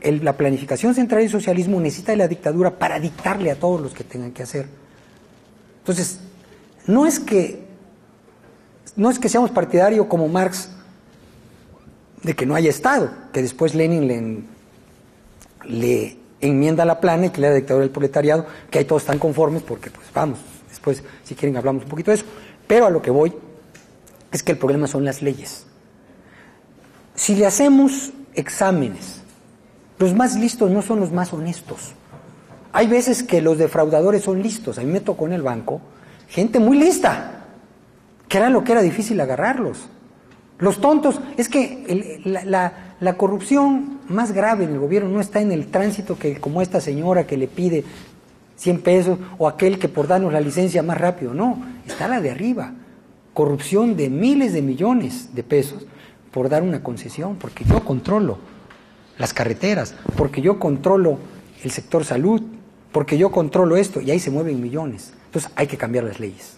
la planificación central y el socialismo necesita de la dictadura para dictarle a todos los que tengan que hacer. Entonces, no es que seamos partidarios como Marx de que no haya Estado, que después Lenin le enmienda la plana y que le da la dictadura del proletariado, que ahí todos están conformes porque, pues vamos, después si quieren hablamos un poquito de eso. Pero a lo que voy es que el problema son las leyes. si le hacemos exámenes, los más listos no son los más honestos. Hay veces que los defraudadores son listos. A mí me tocó en el banco gente muy lista, que era lo que era difícil agarrarlos. Los tontos, es que la corrupción más grave en el gobierno no está en el tránsito que como esta señora que le pide 100 pesos o aquel que por darnos la licencia más rápido, no, está la de arriba. Corrupción de miles de millones de pesos por dar una concesión, porque yo controlo las carreteras, porque yo controlo el sector salud, porque yo controlo esto, y ahí se mueven millones. Entonces hay que cambiar las leyes.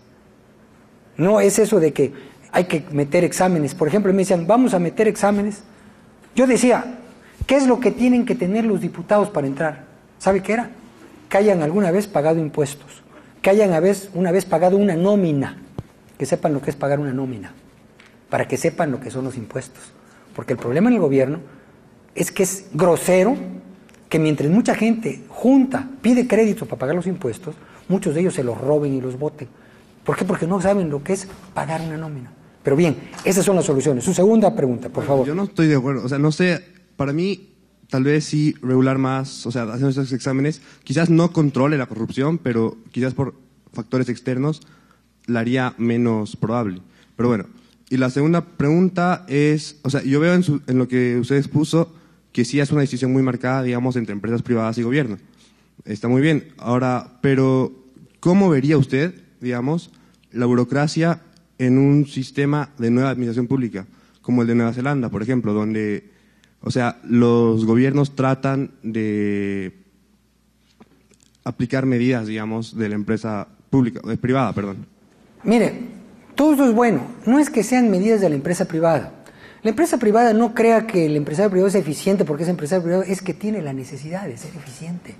No es eso de que hay que meter exámenes. Por ejemplo, me decían, vamos a meter exámenes. Yo decía, ¿qué es lo que tienen que tener los diputados para entrar? ¿Sabe qué era? Que hayan alguna vez pagado impuestos, que hayan una vez pagado una nómina, que sepan lo que es pagar una nómina, para que sepan lo que son los impuestos. Porque el problema en el gobierno es que es grosero que mientras mucha gente junta, pide crédito para pagar los impuestos, muchos de ellos se los roben y los voten. ¿Por qué? Porque no saben lo que es pagar una nómina. Pero bien, esas son las soluciones. Su segunda pregunta, por favor. Yo no estoy de acuerdo. O sea, no sé, para mí, tal vez sí regular más, o sea, haciendo esos exámenes, quizás no controle la corrupción, pero quizás por factores externos la haría menos probable. Pero bueno, y la segunda pregunta es, o sea, yo veo en lo que usted expuso que sí es una decisión muy marcada, digamos, entre empresas privadas y gobierno. Está muy bien. Ahora, pero ¿cómo vería usted, digamos, la burocracia en un sistema de nueva administración pública, como el de Nueva Zelanda, por ejemplo, donde, o sea, los gobiernos tratan de aplicar medidas, digamos, de la empresa pública, privada, perdón? Mire, todo eso es bueno. No es que sean medidas de la empresa privada. La empresa privada no crea que el empresario privado es eficiente porque es empresario privado, es que tiene la necesidad de ser eficiente.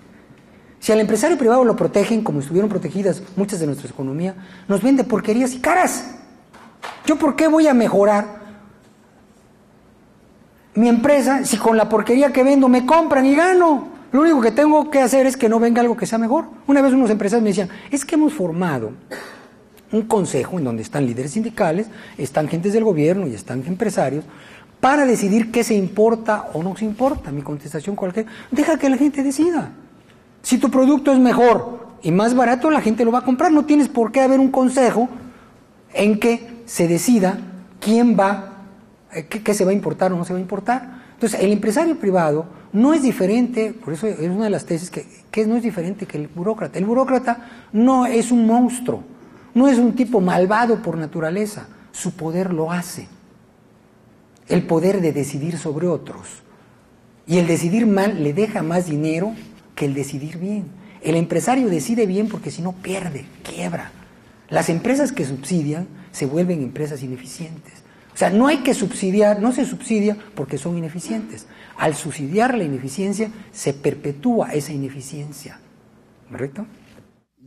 Si al empresario privado lo protegen, como estuvieron protegidas muchas de nuestra economía, nos vende porquerías y caras. ¿Yo por qué voy a mejorar mi empresa si con la porquería que vendo me compran y gano? Lo único que tengo que hacer es que no venga algo que sea mejor. Una vez unos empresarios me decían, es que hemos formado un consejo en donde están líderes sindicales, están gentes del gobierno y están empresarios, para decidir qué se importa o no se importa. Mi contestación cualquiera, deja que la gente decida. Si tu producto es mejor y más barato, la gente lo va a comprar. No tienes por qué haber un consejo en que se decida quién va, qué se va a importar o no se va a importar. Entonces, el empresario privado no es diferente, por eso es una de las tesis que no es diferente que el burócrata. El burócrata no es un monstruo, no es un tipo malvado por naturaleza. Su poder lo hace. El poder de decidir sobre otros. Y el decidir mal le deja más dinero que el decidir bien. El empresario decide bien porque si no pierde, quiebra. Las empresas que subsidian se vuelven empresas ineficientes. O sea, no hay que subsidiar, no se subsidia porque son ineficientes. Al subsidiar la ineficiencia, se perpetúa esa ineficiencia. ¿Correcto?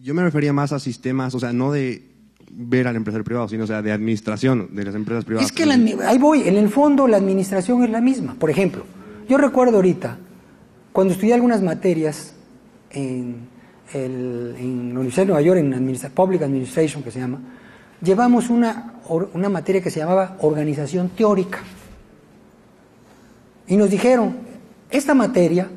Yo me refería más a sistemas, o sea, no de ver al empresario privado, sino, o sea, de administración de las empresas privadas. Es que ahí voy, en el fondo la administración es la misma. Por ejemplo, yo recuerdo ahorita, cuando estudié algunas materias en la Universidad de Nueva York, en Public Administration, que se llama, llevamos una materia que se llamaba organización teórica. Y nos dijeron, esta materia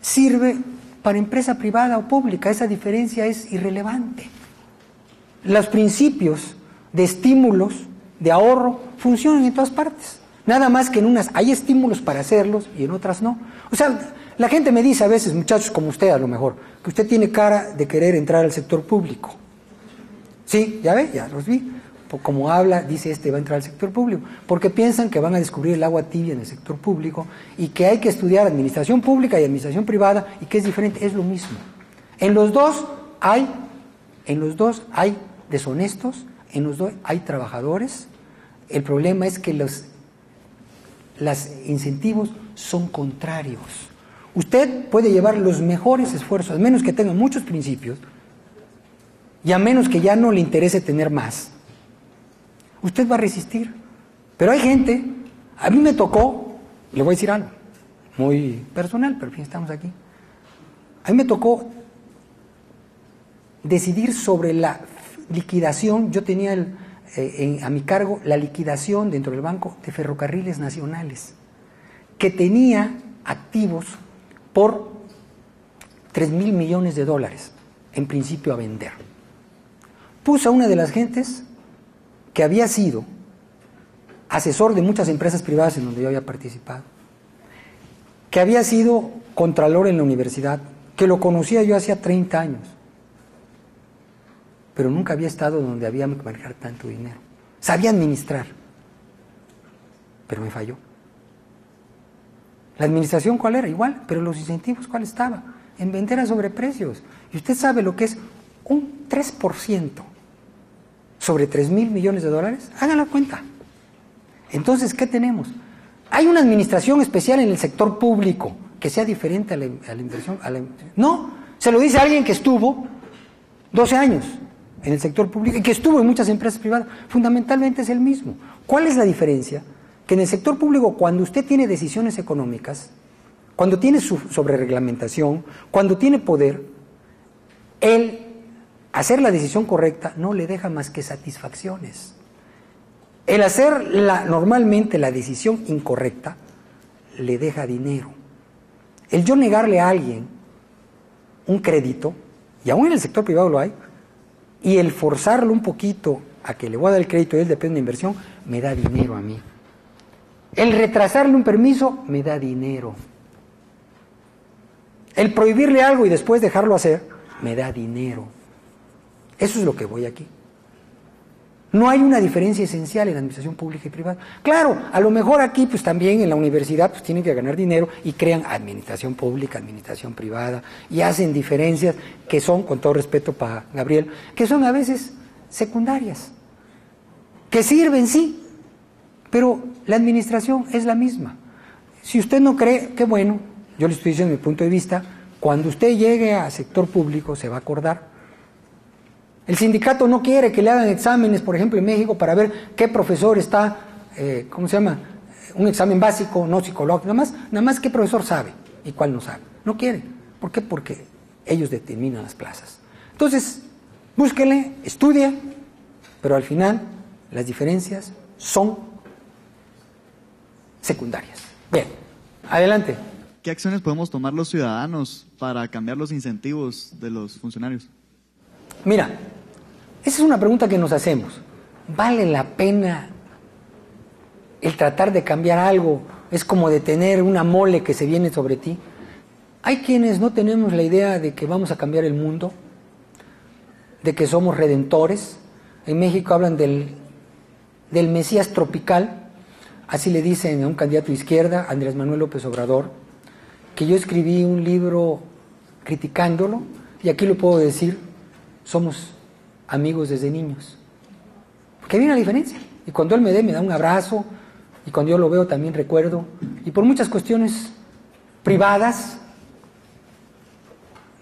sirve para empresa privada o pública, esa diferencia es irrelevante. Los principios de estímulos, de ahorro, funcionan en todas partes. Nada más que en unas hay estímulos para hacerlos y en otras no. O sea, la gente me dice a veces, muchachos como usted a lo mejor, que usted tiene cara de querer entrar al sector público. Sí, ya ve, ya los vi. Como habla, dice va a entrar al sector público, porque piensan que van a descubrir el agua tibia en el sector público y que hay que estudiar administración pública y administración privada y que es diferente, es lo mismo. En los dos hay deshonestos, en los dos hay trabajadores. El problema es que los incentivos son contrarios. Usted puede llevar los mejores esfuerzos, a menos que tenga muchos principios y a menos que ya no le interese tener más. Usted va a resistir. Pero hay gente, a mí me tocó, le voy a decir algo, muy personal, pero en fin, estamos aquí. A mí me tocó decidir sobre la liquidación. Yo tenía a mi cargo la liquidación dentro del banco de Ferrocarriles Nacionales, que tenía activos por 3,000 millones de dólares, en principio a vender. Puse a una de las gentes que había sido asesor de muchas empresas privadas en donde yo había participado, que había sido contralor en la universidad, que lo conocía yo hacía 30 años, pero nunca había estado donde había que manejar tanto dinero. Sabía administrar, pero me falló. La administración, ¿cuál era? Igual, pero los incentivos, ¿cuál estaba? En vender a sobreprecios. Y usted sabe lo que es un 3% sobre 3,000 millones de dólares. Hagan la cuenta. Entonces, ¿qué tenemos? Hay una administración especial en el sector público que sea diferente a la inversión. No, se lo dice alguien que estuvo 12 años en el sector público y que estuvo en muchas empresas privadas. Fundamentalmente es el mismo. ¿Cuál es la diferencia? Que en el sector público, cuando usted tiene decisiones económicas, cuando tiene su sobrereglamentación, cuando tiene poder, el hacer la decisión correcta no le deja más que satisfacciones. El hacer normalmente la decisión incorrecta le deja dinero. El yo negarle a alguien un crédito, y aún en el sector privado lo hay, y el forzarlo un poquito a que le voy a dar el crédito y él depende de inversión, me da dinero a mí. El retrasarle un permiso me da dinero. El prohibirle algo y después dejarlo hacer me da dinero. Eso es lo que voy aquí. No hay una diferencia esencial en la administración pública y privada. Claro, a lo mejor aquí pues también en la universidad pues tienen que ganar dinero y crean administración pública, administración privada y hacen diferencias que son, con todo respeto para Gabriel, que son a veces secundarias, que sirven sí, pero la administración es la misma. Si usted no cree, qué bueno, yo le estoy diciendo mi punto de vista, cuando usted llegue al sector público se va a acordar. El sindicato no quiere que le hagan exámenes, por ejemplo, en México, para ver qué profesor está, ¿cómo se llama? Un examen básico, no psicológico, nada más qué profesor sabe y cuál no sabe. No quieren. ¿Por qué? Porque ellos determinan las plazas. Entonces, búsquele, estudie, pero al final las diferencias son secundarias. Bien, adelante. ¿Qué acciones podemos tomar los ciudadanos para cambiar los incentivos de los funcionarios? Mira, esa es una pregunta que nos hacemos. ¿Vale la pena el tratar de cambiar algo? Es como de tener una mole que se viene sobre ti. Hay quienes no tenemos la idea de que vamos a cambiar el mundo, de que somos redentores. En México hablan del Mesías tropical, así le dicen a un candidato de izquierda, Andrés Manuel López Obrador, que yo escribí un libro criticándolo, y aquí lo puedo decir, somos amigos desde niños. Porque hay una diferencia. Y cuando él me da un abrazo, y cuando yo lo veo también recuerdo, y por muchas cuestiones privadas,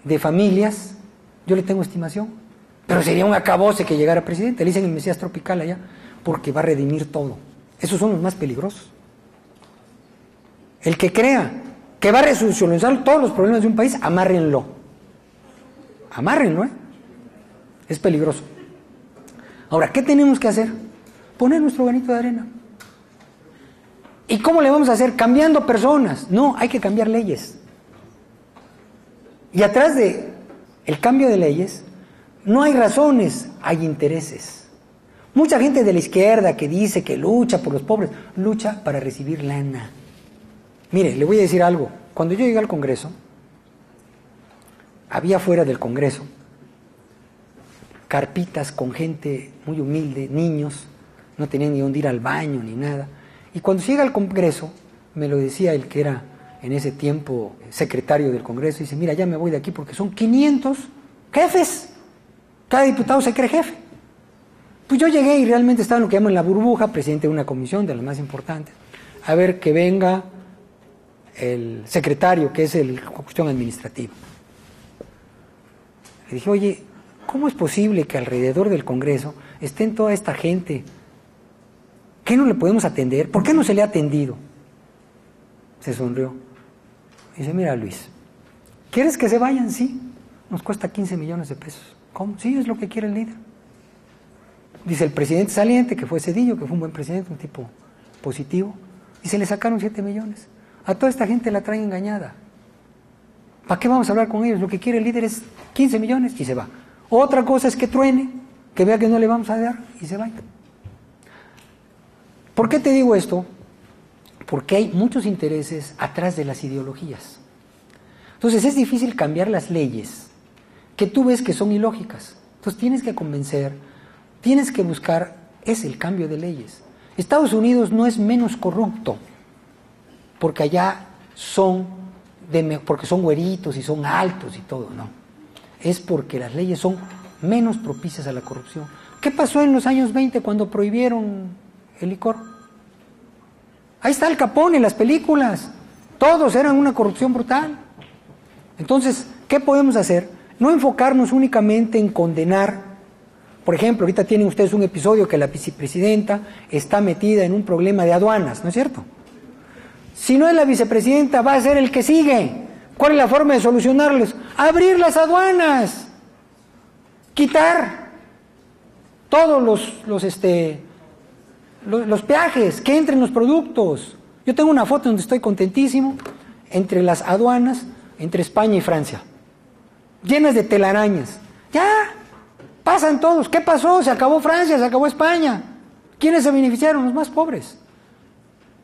de familias, yo le tengo estimación. Pero sería un acabose que llegara presidente. Le dicen el Mesías tropical allá, porque va a redimir todo. Esos son los más peligrosos. El que crea que va a resolucionar todos los problemas de un país, amárrenlo. Amárrenlo, Es peligroso. Ahora, ¿qué tenemos que hacer? Poner nuestro granito de arena. ¿Y cómo le vamos a hacer? Cambiando personas. No, hay que cambiar leyes. Y atrás de el cambio de leyes, no hay razones, hay intereses. Mucha gente de la izquierda que dice que lucha por los pobres, lucha para recibir lana. Mire, le voy a decir algo. Cuando yo llegué al Congreso, había fuera del Congreso carpitas con gente muy humilde, niños, no tenían ni dónde ir al baño ni nada. Y cuando llega al Congreso, me lo decía el que era en ese tiempo secretario del Congreso, dice, mira, ya me voy de aquí porque son 500 jefes. Cada diputado se cree jefe. Pues yo llegué y realmente estaba en lo que llaman la burbuja, presidente de una comisión de las más importantes, a ver que venga el secretario, que es la cuestión administrativa. Le dije, oye, ¿cómo es posible que alrededor del Congreso estén toda esta gente? ¿Qué no le podemos atender? ¿Por qué no se le ha atendido? Se sonrió. Dice, mira Luis, ¿quieres que se vayan? Sí, nos cuesta 15 millones de pesos. ¿Cómo? Sí, es lo que quiere el líder. dice el presidente saliente, que fue Zedillo, que fue un buen presidente, un tipo positivo, y se le sacaron 7 millones. A toda esta gente la traen engañada. ¿Para qué vamos a hablar con ellos? Lo que quiere el líder es 15 millones y se va. Otra cosa es que truene, que vea que no le vamos a dar y se vaya. ¿Por qué te digo esto? Porque hay muchos intereses atrás de las ideologías. Entonces es difícil cambiar las leyes que tú ves que son ilógicas. Entonces tienes que convencer, tienes que buscar, es el cambio de leyes. Estados Unidos no es menos corrupto porque allá porque son güeritos y son altos y todo, no. Es porque las leyes son menos propicias a la corrupción. ¿Qué pasó en los años 20 cuando prohibieron el licor? Ahí está Al Capone en las películas. Todos eran una corrupción brutal. Entonces, ¿qué podemos hacer? No enfocarnos únicamente en condenar. Por ejemplo, ahorita tienen ustedes un episodio que la vicepresidenta está metida en un problema de aduanas, ¿no es cierto? Si no es la vicepresidenta, va a ser el que sigue. ¿Cuál es la forma de solucionarlos? Abrir las aduanas. Quitar todos los peajes, que entren los productos. Yo tengo una foto donde estoy contentísimo entre las aduanas, entre España y Francia, llenas de telarañas. Ya, pasan todos. ¿Qué pasó? Se acabó Francia, se acabó España. ¿Quiénes se beneficiaron? Los más pobres.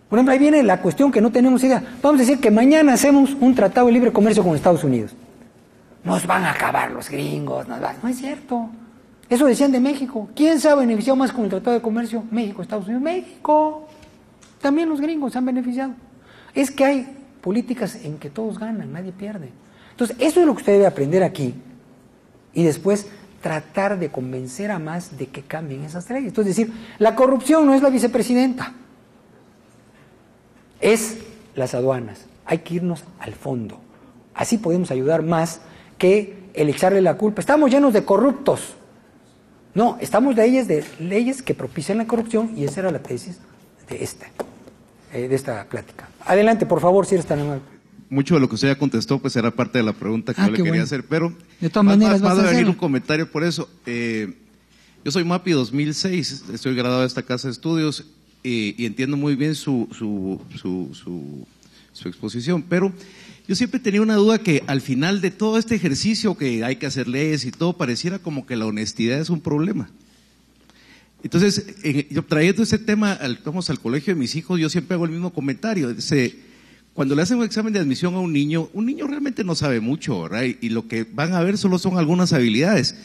Por ejemplo, ahí viene la cuestión que no tenemos idea. Vamos a decir que mañana hacemos un tratado de libre comercio con Estados Unidos. Nos van a acabar los gringos. No es cierto. Eso decían de México. ¿Quién se ha beneficiado más con el tratado de comercio? México, Estados Unidos. México. También los gringos se han beneficiado. Es que hay políticas en que todos ganan, nadie pierde. Entonces, eso es lo que usted debe aprender aquí. Y después tratar de convencer a más de que cambien esas leyes. Entonces, decir, la corrupción no es la vicepresidenta. Es las aduanas. Hay que irnos al fondo. Así podemos ayudar más que el echarle la culpa. Estamos llenos de corruptos. No, estamos de leyes que propician la corrupción y esa era la tesis de esta plática. Adelante, por favor, si eres tan amable. Mucho de lo que usted ya contestó, pues era parte de la pregunta que yo le quería hacer, pero de todas maneras va a venir un comentario por eso. Yo soy MAPI 2006, estoy graduado de esta casa de estudios y entiendo muy bien su exposición, pero yo siempre tenía una duda que al final de todo este ejercicio que hay que hacer leyes y todo, pareciera como que la honestidad es un problema. Entonces, yo trayendo ese tema al colegio de mis hijos, yo siempre hago el mismo comentario. Cuando le hacen un examen de admisión a un niño realmente no sabe mucho, ¿verdad? Y lo que van a ver solo son algunas habilidades.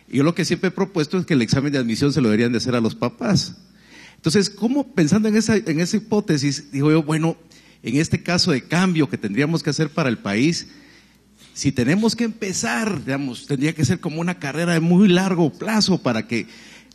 Y yo lo que siempre he propuesto es que el examen de admisión se lo deberían de hacer a los papás. Entonces, ¿cómo pensando en esa hipótesis, digo yo, bueno, en este caso de cambio que tendríamos que hacer para el país, si tenemos que empezar, digamos, tendría que ser como una carrera de muy largo plazo para que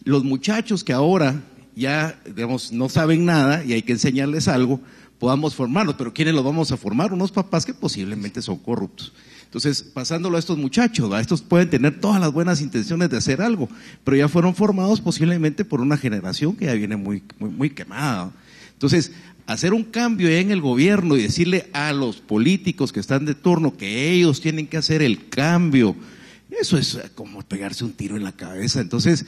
los muchachos que ahora ya, digamos, no saben nada y hay que enseñarles algo, podamos formarlos. Pero ¿quiénes los vamos a formar? Unos papás que posiblemente son corruptos. Entonces, pasándolo a estos muchachos, ¿verdad? Estos pueden tener todas las buenas intenciones de hacer algo, pero ya fueron formados posiblemente por una generación que ya viene muy, muy, muy quemada, ¿no? Entonces, hacer un cambio en el gobierno y decirle a los políticos que están de turno que ellos tienen que hacer el cambio, eso es como pegarse un tiro en la cabeza. Entonces,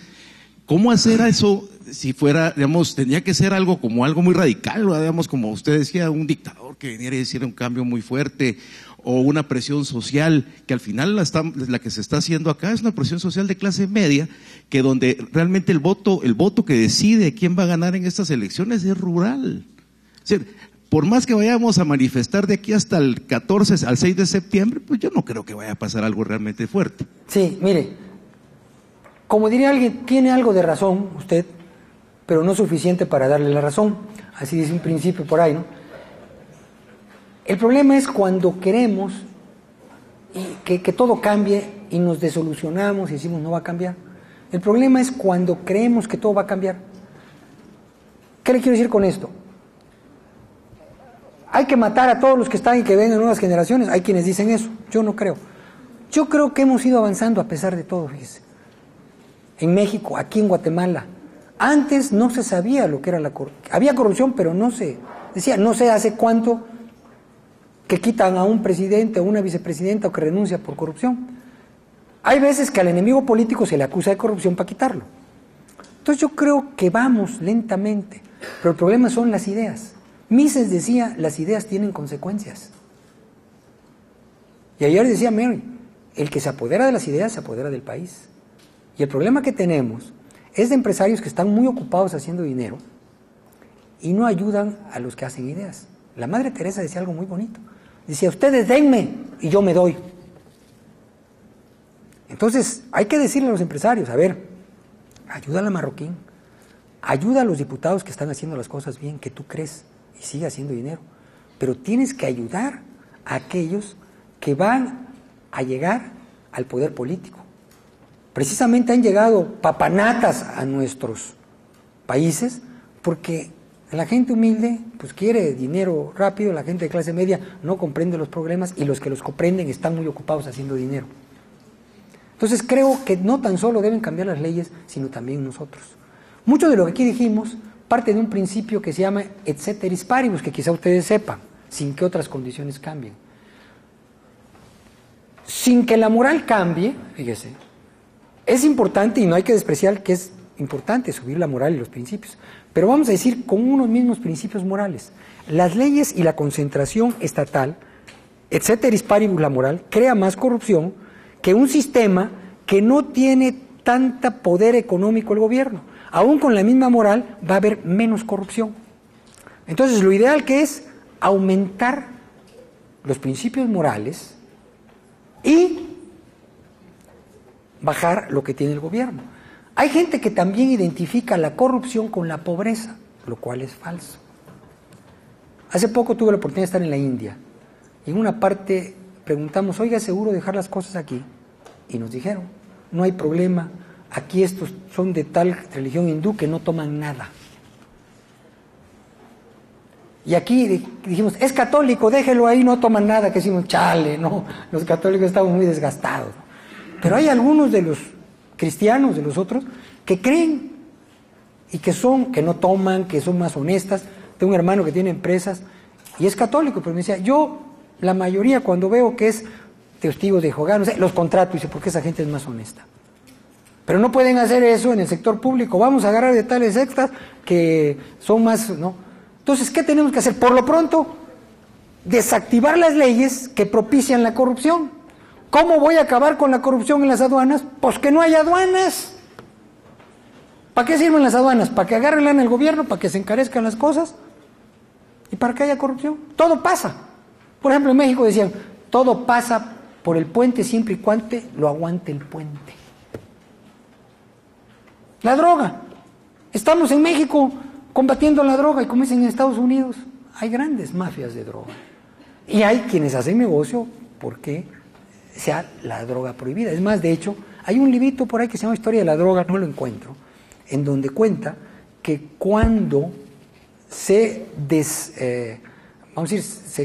¿cómo hacer eso si fuera, digamos, tendría que ser algo como algo muy radical, ¿verdad? Digamos, como usted decía, un dictador que viniera a decir un cambio muy fuerte o una presión social, que al final la que se está haciendo acá es una presión social de clase media, que donde realmente el voto que decide quién va a ganar en estas elecciones es rural. Es decir, por más que vayamos a manifestar de aquí hasta el 14 al 6 de septiembre, pues yo no creo que vaya a pasar algo realmente fuerte. Sí, mire, como diría alguien, tiene algo de razón usted, pero no suficiente para darle la razón. Así dice un principio por ahí, ¿no? El problema es cuando queremos que todo cambie y nos desolucionamos y decimos no va a cambiar. El problema es cuando creemos que todo va a cambiar. ¿Qué le quiero decir con esto? Hay que matar a todos los que están y que vengan nuevas generaciones. Hay quienes dicen eso. Yo no creo. Yo creo que hemos ido avanzando a pesar de todo, fíjese. En México, aquí en Guatemala, antes no se sabía lo que era la corrupción. Había corrupción, pero no se decía, no sé hace cuánto que quitan a un presidente o una vicepresidenta o que renuncia por corrupción. Hay veces que al enemigo político se le acusa de corrupción para quitarlo. Entonces yo creo que vamos lentamente, pero el problema son las ideas. Mises decía, las ideas tienen consecuencias. Y ayer decía Mary, el que se apodera de las ideas se apodera del país. Y el problema que tenemos es de empresarios que están muy ocupados haciendo dinero y no ayudan a los que hacen ideas. La Madre Teresa decía algo muy bonito. Decía, ustedes denme y yo me doy. Entonces, hay que decirle a los empresarios, a ver, ayuda a la Marroquín, ayuda a los diputados que están haciendo las cosas bien, que tú crees, y sigue haciendo dinero. Pero tienes que ayudar a aquellos que van a llegar al poder político. Precisamente han llegado papanatas a nuestros países porque la gente humilde pues quiere dinero rápido, la gente de clase media no comprende los problemas y los que los comprenden están muy ocupados haciendo dinero. Entonces creo que no tan solo deben cambiar las leyes, sino también nosotros. Mucho de lo que aquí dijimos parte de un principio que se llama et ceteris paribus, que quizá ustedes sepan, sin que otras condiciones cambien. Sin que la moral cambie, fíjese, es importante y no hay que despreciar que es importante subir la moral y los principios, pero vamos a decir con unos mismos principios morales. Las leyes y la concentración estatal, et ceteris paribus la moral, crea más corrupción que un sistema que no tiene tanta poder económico el gobierno. Aún con la misma moral va a haber menos corrupción. Entonces lo ideal que es aumentar los principios morales y bajar lo que tiene el gobierno. Hay gente que también identifica la corrupción con la pobreza, lo cual es falso. Hace poco tuve la oportunidad de estar en la India y en una parte preguntamos, oiga, ¿es seguro dejar las cosas aquí? Y nos dijeron, no hay problema, aquí estos son de tal religión hindú que no toman nada. Y aquí dijimos, es católico, déjelo ahí, no toman nada, que decimos, chale, no, los católicos estamos muy desgastados. Pero hay algunos de los cristianos, de los otros, que creen y que no toman, que son más honestas. Tengo un hermano que tiene empresas y es católico, pero me decía, yo la mayoría cuando veo que es testigos de Jehová, no sé, los contrato, y dice, porque esa gente es más honesta. Pero no pueden hacer eso en el sector público, vamos a agarrar de tales sectas que son más, ¿no? Entonces, ¿qué tenemos que hacer? Por lo pronto, desactivar las leyes que propician la corrupción. ¿Cómo voy a acabar con la corrupción en las aduanas? Pues que no haya aduanas. ¿Para qué sirven las aduanas? ¿Para que agarren lana el gobierno? ¿Para que se encarezcan las cosas? ¿Y para que haya corrupción? Todo pasa. Por ejemplo, en México decían, todo pasa por el puente siempre y cuando lo aguante el puente. La droga. Estamos en México combatiendo la droga y como dicen en Estados Unidos, hay grandes mafias de droga. Y hay quienes hacen negocio porque sea la droga prohibida. Es más, de hecho, hay un librito por ahí que se llama Historia de la Droga, no lo encuentro, en donde cuenta que cuando se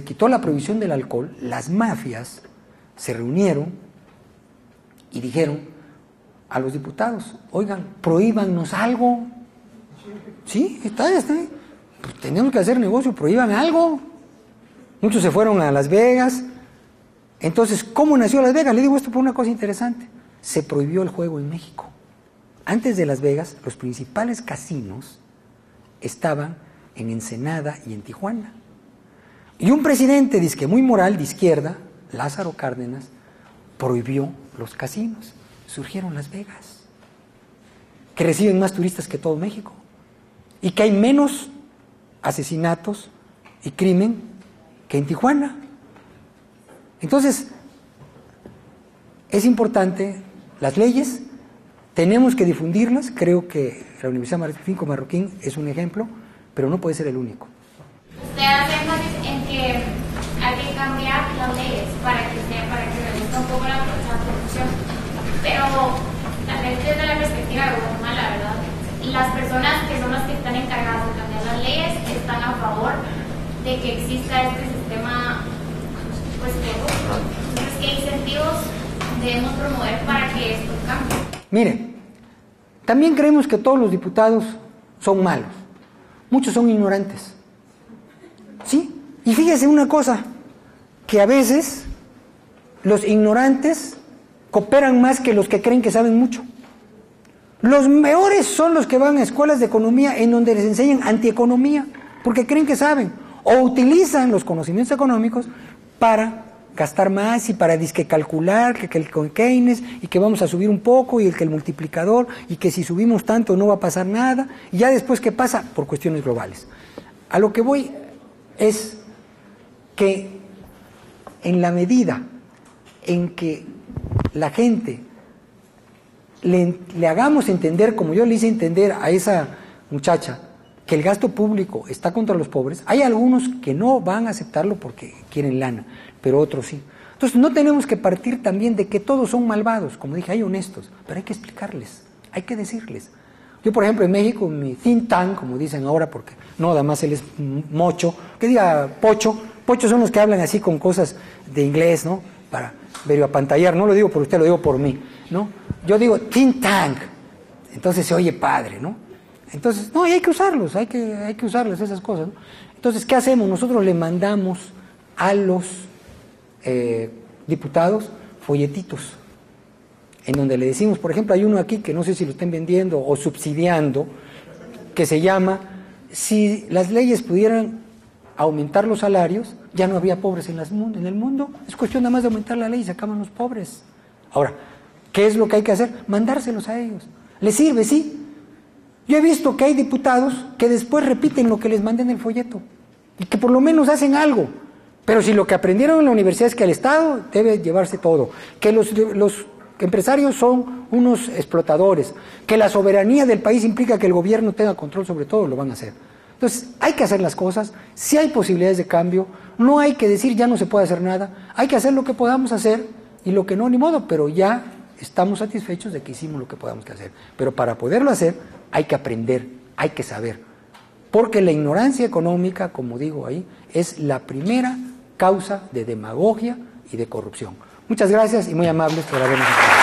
quitó la prohibición del alcohol, las mafias se reunieron y dijeron a los diputados, oigan, prohíbanos algo. Sí, está. Pues tenemos que hacer negocio, prohíban algo. Muchos se fueron a Las Vegas. Entonces, ¿cómo nació Las Vegas? Le digo esto por una cosa interesante. Se prohibió el juego en México. Antes de Las Vegas, los principales casinos estaban en Ensenada y en Tijuana. Y un presidente, dizque muy moral, de izquierda, Lázaro Cárdenas, prohibió los casinos. Surgieron Las Vegas, que reciben más turistas que todo México, y que hay menos asesinatos y crimen que en Tijuana. Entonces, es importante las leyes, tenemos que difundirlas. Creo que la Universidad Martín Marroquín es un ejemplo, pero no puede ser el único. Usted hace énfasis en que hay que cambiar las leyes para que reduzca un poco la corrupción, pero tal vez desde la perspectiva de Guatemala, ¿verdad? Las personas que son las que están encargadas de cambiar las leyes están a favor de que exista este sistema pues corrupto. Entonces, ¿qué incentivos debemos promover para que esto cambie? Mire, también creemos que todos los diputados son malos. Muchos son ignorantes. ¿Sí? Y fíjese una cosa, que a veces los ignorantes cooperan más que los que creen que saben mucho. Los mejores son los que van a escuelas de economía en donde les enseñan antieconomía, porque creen que saben, o utilizan los conocimientos económicos para gastar más y para disque calcular que el Keynes y que vamos a subir un poco y que el multiplicador y que si subimos tanto no va a pasar nada, y ya después ¿qué pasa? Por cuestiones globales. A lo que voy es que en la medida en que la gente le hagamos entender, como yo le hice entender a esa muchacha, que el gasto público está contra los pobres, hay algunos que no van a aceptarlo porque quieren lana, pero otros sí. Entonces no tenemos que partir también de que todos son malvados, como dije, hay honestos, pero hay que explicarles, hay que decirles. Yo, por ejemplo, en México, mi think tank, como dicen ahora, porque no, además él es mocho, que diga pocho, pochos son los que hablan así con cosas de inglés, ¿no? Para apantallar, no lo digo por usted, lo digo por mí, ¿no? Yo digo think tank, entonces se oye padre, ¿no? Entonces, no, y hay que usarlos, hay que usarles esas cosas, ¿no? Entonces, ¿qué hacemos? Nosotros le mandamos a los diputados folletitos, en donde le decimos, por ejemplo, hay uno aquí que no sé si lo estén vendiendo o subsidiando, que se llama, si las leyes pudieran aumentar los salarios, ya no habría pobres en el mundo, es cuestión nada más de aumentar la ley y se acaban los pobres. Ahora, ¿qué es lo que hay que hacer? Mandárselos a ellos. ¿Les sirve? Sí. Yo he visto que hay diputados que después repiten lo que les manden en el folleto y que por lo menos hacen algo. Pero si lo que aprendieron en la universidad es que el Estado debe llevarse todo, que los empresarios son unos explotadores, que la soberanía del país implica que el gobierno tenga control sobre todo, lo van a hacer. Entonces, hay que hacer las cosas, sí hay posibilidades de cambio, no hay que decir ya no se puede hacer nada, hay que hacer lo que podamos hacer y lo que no, ni modo, pero ya estamos satisfechos de que hicimos lo que podamos hacer. Pero para poderlo hacer, hay que aprender, hay que saber. Porque la ignorancia económica, como digo ahí, es la primera causa de demagogia y de corrupción. Muchas gracias y muy amables por habernos escuchado.